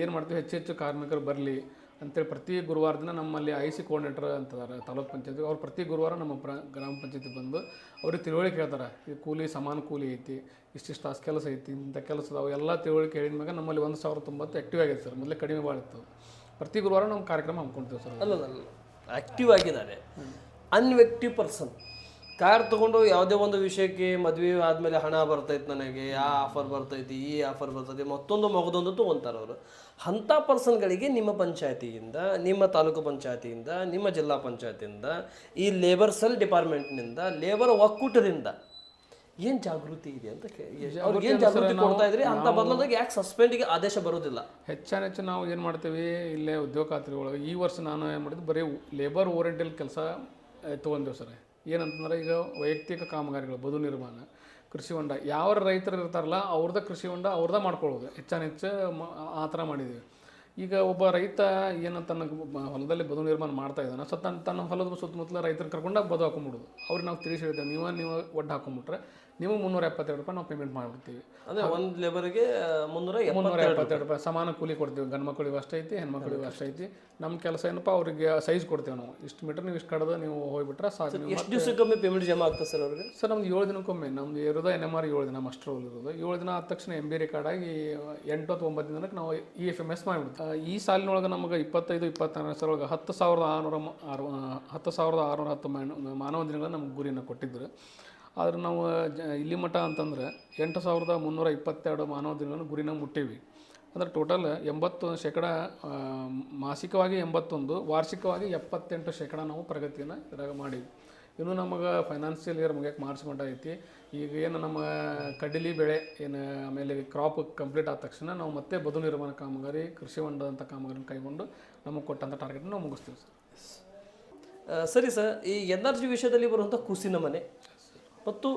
S2: ಏನು ಮಾಡ್ತೀವಿ, ಹೆಚ್ಚು ಕಾರ್ಮಿಕರು ಬರಲಿ, ಅಂತೇಳಿ ಪ್ರತಿ ಗುರುವಾರ ದಿನ ನಮ್ಮಲ್ಲಿ IC ಕೋಆರ್ಡಿನೇಟರ್ ಅಂತಾರೆ ತಾಲೂಕ್ ಪಂಚಾಯತಿ, ಅವ್ರು ಪ್ರತಿ ಗುರುವಾರ ನಮ್ಮ ಗ್ರಾಮ ಪಂಚಾಯತಿ ಬಂದು ಅವ್ರಿಗೆ ತಿಳುವಳಿಕೆ ಹೇಳ್ತಾರೆ. ಈ ಕೂಲಿ ಸಮಾನ ಕೂಲಿ ಐತಿ, ಇಷ್ಟಿಷ್ಟು ತಾಸು ಕೆಲಸ ಐತಿ, ಇಂಥ ಕೆಲಸ ಅವು ಎಲ್ಲ ತಿಳುವಳಿಕೆ ಹೇಳಿದ ಮ್ಯಾಗ ನಮ್ಮಲ್ಲಿ 1090 ಆ್ಯಕ್ಟಿವ್ ಆಗೈತೆ ಸರ್. ಮೊದಲೇ ಕಡಿಮೆ ಭಾಳ ಇತ್ತು. ಪ್ರತಿ ಗುರುವಾರ ನಾವು ಕಾರ್ಯಕ್ರಮ ಹಮ್ಮಿಕೊಳ್ತೀವಿ ಸರ್.
S1: ಅಲ್ಲ ಆ್ಯಕ್ಟಿವ್ ಆಗಿದ್ದಾರೆ. ಅನ್ಆಕ್ಟಿವ್ ಪರ್ಸನ್ ಕಾರ್ ತೊಗೊಂಡು ಯಾವುದೇ ಒಂದು ವಿಷಯಕ್ಕೆ ಮದುವೆ ಆದಮೇಲೆ ಹಣ ಬರ್ತೈತೆ, ನನಗೆ ಆ ಆಫರ್ ಬರ್ತೈತಿ, ಈ ಆಫರ್ ಬರ್ತೈತಿ, ಮಗದೊಂದು ತೊಗೊತಾರೆ ಅವರು. ಅಂಥ ಪರ್ಸನ್ಗಳಿಗೆ ನಿಮ್ಮ ಪಂಚಾಯತಿಯಿಂದ, ನಿಮ್ಮ ತಾಲೂಕು ಪಂಚಾಯತಿಯಿಂದ, ನಿಮ್ಮ ಜಿಲ್ಲಾ ಪಂಚಾಯತಿಯಿಂದ, ಈ ಲೇಬರ್ ಸೆಲ್ ಡಿಪಾರ್ಟ್ಮೆಂಟ್ನಿಂದ, ಲೇಬರ್ ಒಕ್ಕೂಟದಿಂದ ಏನು ಜಾಗೃತಿ ಇದೆ ಅಂತ ಅವ್ರಿಗೆ ಏನು ಜಾಗೃತಿ ಕೊಡ್ತಾ ಇದ್ರಿ? ಅಂತ ಬದಲಾದಾಗ ಯಾಕೆ ಸಸ್ಪೆಂಡಿಗೆ ಆದೇಶ ಬರೋದಿಲ್ಲ?
S2: ಹೆಚ್ಚು ನಾವು ಏನು ಮಾಡ್ತೀವಿ ಇಲ್ಲೇ ಉದ್ಯೋಗ ಖಾತ್ರಿ ಒಳಗೆ ಈ ವರ್ಷ ನಾನು ಏನು ಮಾಡಿದ್ದು ಬರೀ ಲೇಬರ್ ಓರಿಯೆಂಟಲ್ ಕೆಲಸ ತೊಗೊಂಡೇವು ಸರ್. ಏನಂತಂದ್ರೆ ಈಗ ವೈಯಕ್ತಿಕ ಕಾಮಗಾರಿಗಳು, ಬದು ನಿರ್ಮಾಣ, ಕೃಷಿ ಹೊಂಡ, ಯಾವ ರೈತರು ಇರ್ತಾರಲ್ಲ ಅವ್ರದ್ದು ಕೃಷಿ ಹೊಂಡ ಅವ್ರದ್ದು ಮಾಡ್ಕೊಳ್ಳೋದು ಹೆಚ್ಚು ಆ ಥರ ಮಾಡಿದ್ದೀವಿ. ಈಗ ಒಬ್ಬ ರೈತ ಏನು ತನ್ನ ಹೊಲದಲ್ಲಿ ಬದು ನಿರ್ಮಾಣ ಮಾಡ್ತಾ ಇದ್ದಾನೆ, ಸೊ ತನ್ನ ಹೊಲದ ಸುತ್ತಮುತ್ತಲ ರೈತರು ಕರ್ಕೊಂಡು ಬದು ಹಾಕೊಂಡ್ಬಿಡೋದು. ಅವ್ರಿಗೆ ನಾವು ತಿಳಿಸಿ ಹೇಳ್ತೇವೆ, ನೀವು ಒಡ್ಡು ಹಾಕೊಂಡ್ಬಿಟ್ರೆ ನೀವು 372 ರೂಪಾಯಿ ನಾವು ಪೇಮೆಂಟ್ ಮಾಡಿಬಿಡ್ತೀವಿ.
S1: ಅದೇ ಒಂದು ಲೇಬರ್ಗೆ
S2: 372 ರೂಪಾಯಿ ಸಮಾನ ಕೂಲಿ ಕೊಡ್ತೀವಿ. ಗಂಡು ಮಕ್ಕಳಿಗೂ ಅಷ್ಟೇ ಐತಿ, ಹೆಣ್ಮಕ್ಳಿಗೂ ಅಷ್ಟೇ ಐತಿ. ನಮ್ಮ ಕೆಲಸ ಏನಪ್ಪ, ಅವ್ರಿಗೆ ಸೈಜ್ ಕೊಡ್ತೀವಿ ನಾವು. ಇಷ್ಟು ಮೀಟರ್ ನೀವು ಇಷ್ಟು ಕಡ್ದು ನೀವು ಹೋಗ್ಬಿಟ್ರೆ ಸಾಕು.
S1: ಎಷ್ಟು ದಿವಸಕ್ಕೊಮ್ಮೆ ಪೇಮೆಂಟ್ ಜಮಾ ಆಗ್ತದೆ ಸರ್ ಅವ್ರಿಗೆ?
S2: ಸರ್ ನಮ್ದು 7 ದಿನಕ್ಕೊಮ್ಮೆ. ನಮ್ದು ಇರೋದು NMR 7 ದಿನ ಮಸ್ಟರ್ ರೋಲ್ ಇರೋದು. 7 ದಿನ ಆದ ತಕ್ಷಣ MB ರೆಕಾರ್ಡ್ ಆಗಿ 8 ಅಥವಾ 9 ದಿನಕ್ಕೆ ನಾವು EFMS ಮಾಡಿಬಿಡ್ತೀವಿ. ಈ ಸಾಲಿನೊಳಗೆ ನಮಗೆ 25-26 ಸಾವಿರೊಳಗೆ 10,610 ಮಾನವ ದಿನಗಳ ನಮ್ಗೆ ಗುರಿಯನ್ನು ಕೊಟ್ಟಿದ್ರು. ಆದ್ರೆ ನಾವು ಇಲ್ಲಿ ಮಟ್ಟ ಅಂತಂದ್ರೆ 8,322 ಮಾನವ ದಿನಗಳನ್ನು ಗುರಿನ ಮುಟ್ಟೀವಿ. ಅಂದರೆ ಟೋಟಲ್ 80% ಮಾಸಿಕವಾಗಿ 81, ವಾರ್ಷಿಕವಾಗಿ 78% ನಾವು ಪ್ರಗತಿಯನ್ನು ಇದ್ರಾಗ ಮಾಡೀವಿ. ಇನ್ನು ನಮಗೆ ಫೈನಾನ್ಷಿಯಲ್ ಇಯರ್ ಮುಗಿಯೋಕೆ ಮಾರ್ಚ್ ಮಟ್ಟ ಐತಿ. ಈಗ ಏನು ನಮ್ಮ ಕಡ್ಡಿಲಿ ಬೆಳೆ ಏನು ಆಮೇಲೆ ಕ್ರಾಪ್ ಕಂಪ್ಲೀಟ್ ಆದ ತಕ್ಷಣ ನಾವು ಮತ್ತೆ ಬದು ನಿರ್ಮಾಣ ಕಾಮಗಾರಿ, ಕೃಷಿ ಹೊಂಡದಂಥ ಕಾಮಗಾರಿನ ಕೈಗೊಂಡು ನಮಗೆ ಕೊಟ್ಟಂಥ ಟಾರ್ಗೆಟ್ನ ನಾವು ಮುಗಿಸ್ತೀವಿ ಸರ್.
S1: ಸರಿ ಸರ್, ಈ NRG ವಿಷಯದಲ್ಲಿ ಬರುವಂಥ ಕೂಸಿನ ಮನೆ ಮತ್ತು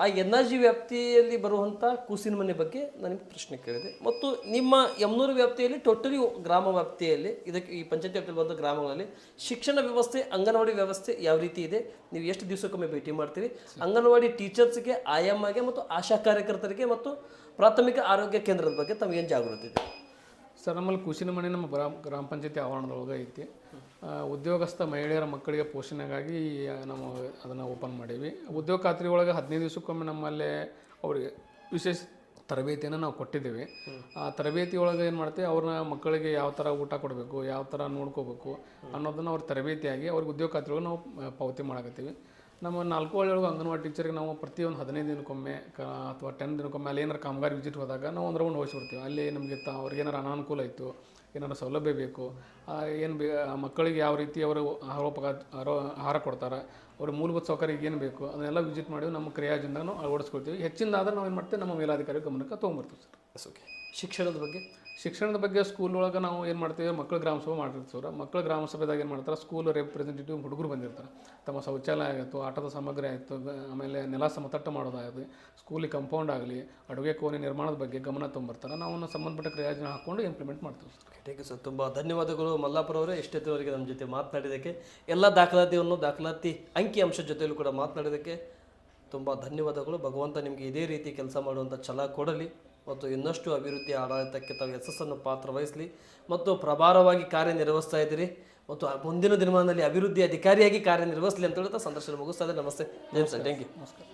S1: ಆ NRG ವ್ಯಾಪ್ತಿಯಲ್ಲಿ ಬರುವಂಥ ಕೂಸಿನ ಮನೆ ಬಗ್ಗೆ ನನಗೆ ಪ್ರಶ್ನೆ ಕೇಳಿದೆ. ಮತ್ತು ನಿಮ್ಮ ಯಮನೂರು ವ್ಯಾಪ್ತಿಯಲ್ಲಿ ಟೋಟಲಿ ಗ್ರಾಮ ವ್ಯಾಪ್ತಿಯಲ್ಲಿ ಇದಕ್ಕೆ ಈ ಪಂಚಾಯತ್ ವ್ಯಾಪ್ತಿಯಲ್ಲಿ ಬಂದ ಗ್ರಾಮಗಳಲ್ಲಿ ಶಿಕ್ಷಣ ವ್ಯವಸ್ಥೆ, ಅಂಗನವಾಡಿ ವ್ಯವಸ್ಥೆ ಯಾವ ರೀತಿ ಇದೆ? ನೀವು ಎಷ್ಟು ದಿವಸಕ್ಕೊಮ್ಮೆ ಭೇಟಿ ಮಾಡ್ತೀರಿ? ಅಂಗನವಾಡಿ ಟೀಚರ್ಸ್ಗೆ, ಆಯಮ್ಮಗೆ ಮತ್ತು ಆಶಾ ಕಾರ್ಯಕರ್ತರಿಗೆ ಮತ್ತು ಪ್ರಾಥಮಿಕ ಆರೋಗ್ಯ ಕೇಂದ್ರದ ಬಗ್ಗೆ ತಾವು ಏನು ಜಾಗೃತಿ ಇದೆ
S2: ಸರ್? ನಮ್ಮಲ್ಲಿ ಕೂಸಿನ ಮನೆ ನಮ್ಮ ಗ್ರಾಮ ಪಂಚಾಯತಿ ಆವರಣದೊಳಗೆ ಐತಿ. ಉದ್ಯೋಗಸ್ಥ ಮಹಿಳೆಯರ ಮಕ್ಕಳಿಗೆ ಪೋಷಣೆಗಾಗಿ ನಾವು ಅದನ್ನು ಓಪನ್ ಮಾಡೀವಿ. ಉದ್ಯೋಗ ಖಾತ್ರಿ ಒಳಗೆ 15 ದಿವಸಕ್ಕೊಮ್ಮೆ ನಮ್ಮಲ್ಲಿ ಅವರಿಗೆ ವಿಶೇಷ ತರಬೇತಿಯನ್ನು ನಾವು ಕೊಟ್ಟಿದ್ದೀವಿ. ಆ ತರಬೇತಿ ಒಳಗೆ ಏನು ಮಾಡ್ತೀವಿ, ಅವ್ರನ್ನ ಮಕ್ಕಳಿಗೆ ಯಾವ ಥರ ಊಟ ಕೊಡಬೇಕು, ಯಾವ ಥರ ನೋಡ್ಕೋಬೇಕು ಅನ್ನೋದನ್ನು ಅವ್ರ ತರಬೇತಿಯಾಗಿ ಅವ್ರಿಗೆ ಉದ್ಯೋಗ ಖಾತ್ರಿ ಒಳಗೆ ನಾವು ಪಾವತಿ ಮಾಡಕತ್ತೀವಿ. ನಮ್ಮ 4 ಹಳ್ಳಿಯೊಳಗೆ ಅಂಗನವಾಡಿ ಟೀಚರ್ಗೆ ನಾವು ಪ್ರತಿಯೊಂದು 15 ದಿನಕ್ಕೊಮ್ಮೆ ಅಥವಾ 10 ದಿನಕ್ಕೊಮ್ಮೆ ಅಲ್ಲಿ ಏನಾರು ಕಾಮಗಾರಿ ವಿಸಿಟ್ ಹೋದಾಗ ನಾವು ಒಂದು ರೌಂಡ್ ಹೋಗಿಸ್ಬಿಡ್ತೀವಿ. ಅಲ್ಲಿ ನಮಗೆ ಅವ್ರಿಗೆ ಏನಾರು ಅನಾನುಕೂಲ ಇತ್ತು, ಏನಾರು ಸೌಲಭ್ಯ ಬೇಕು, ಏನು ಮಕ್ಕಳಿಗೆ ಯಾವ ರೀತಿ ಅವರು ಆಹಾರ ಕೊಡ್ತಾರೆ, ಅವ್ರ ಮೂಲಭೂತ ಸೌಕರ್ಯಕ್ಕೆ ಏನು ಬೇಕು ಅದನ್ನೆಲ್ಲ ವಿಸಿಟ್ ಮಾಡಿ ನಮ್ಮ ಕ್ರಿಯಾಜೆಂಡಾಗ ನಾವು ಅಳವಡಿಸ್ಕೊಳ್ತೀವಿ. ಹೆಚ್ಚಿನದಾದ್ರೆ ನಾವು ಏನು ಮಾಡ್ತೀವಿ, ನಮ್ಮ ಮೇಲಾಧಿಕಾರಿ ಗಮನಕ್ಕೆ ತೊಗೊಂಬರ್ತೀವಿ ಸರ್.
S1: ಓಕೆ. ಶಿಕ್ಷಣದ ಬಗ್ಗೆ ಸ್ಕೂಲ್ ಒಳಗೆ ನಾವು ಏನು ಮಾಡ್ತೀವಿ, ಮಕ್ಕಳ ಗ್ರಾಮಸಭೆ ಮಾಡಿರ್ತೀವಿ ಸರ್. ಮಕ್ಕಳ ಗ್ರಾಮಸಭೆದಾಗ ಏನು ಮಾಡ್ತಾರೆ, ಸ್ಕೂಲ್ ರೆಪ್ರೆಸೆಂಟೇಟಿವ್ ಹುಡುಗರು ಬಂದಿರ್ತಾರೆ. ತಮ್ಮ ಶೌಚಾಲಯ ಆಯಿತು, ಆಟದ ಸಾಮಗ್ರಿ ಆಯಿತು, ಆಮೇಲೆ ನೆಲ ಸಮತಟ್ಟು ಮಾಡೋದಾಗಲಿ, ಸ್ಕೂಲಿಗೆ ಕಂಪೌಂಡ್ ಆಗಲಿ, ಅಡುಗೆ ಕೋಣೆ ನಿರ್ಮಾಣದ ಬಗ್ಗೆ ಗಮನ ತೊಗೊಂಬರ್ತಾರೆ. ನಾವು ಸಂಬಂಧಪಟ್ಟ ಕ್ರಿಯಾಜನ ಹಾಕ್ಕೊಂಡು ಇಂಪ್ಲಿಮೆಂಟ್ ಮಾಡ್ತೀವಿ ಸರ್. Thank you sir. ತುಂಬ ಧನ್ಯವಾದಗಳು ಮಲ್ಲಾಪುರ ಅವರೇ, ಇಷ್ಟೊತ್ತಿವರೆಗೆ ನಮ್ಮ ಜೊತೆ ಮಾತನಾಡಿದ್ದಕ್ಕೆ, ಎಲ್ಲ ದಾಖಲಾತಿ ಅಂಕಿ ಅಂಶ ಜೊತೆಯಲ್ಲೂ ಕೂಡ ಮಾತನಾಡಿದ್ದಕ್ಕೆ ತುಂಬ ಧನ್ಯವಾದಗಳು. ಭಗವಂತ ನಿಮಗೆ ಇದೇ ರೀತಿ ಕೆಲಸ ಮಾಡುವಂಥ ಛಲ ಕೊಡಲಿ ಮತ್ತು ಇನ್ನಷ್ಟು ಅಭಿವೃದ್ಧಿ ಆಡಳಿತಕ್ಕೆ ತಾವು ಯಶಸ್ಸನ್ನು ಪಾತ್ರ ವಹಿಸಲಿ ಮತ್ತು ಪ್ರಭಾರವಾಗಿ ಕಾರ್ಯನಿರ್ವಹಿಸ್ತಾ ಇದ್ದೀರಿ ಮತ್ತು ಮುಂದಿನ ದಿನಮಾನದಲ್ಲಿ ಅಭಿವೃದ್ಧಿ ಅಧಿಕಾರಿಯಾಗಿ ಕಾರ್ಯನಿರ್ವಹಿಸಲಿ ಅಂತ ಹೇಳ್ತಾ ಸಂದರ್ಶನ ಮುಗಿಸ್ತಾ ಇದೆ. ನಮಸ್ತೆ. ಜೈ ಸರ್. Thank you.
S2: ನಮಸ್ಕಾರ.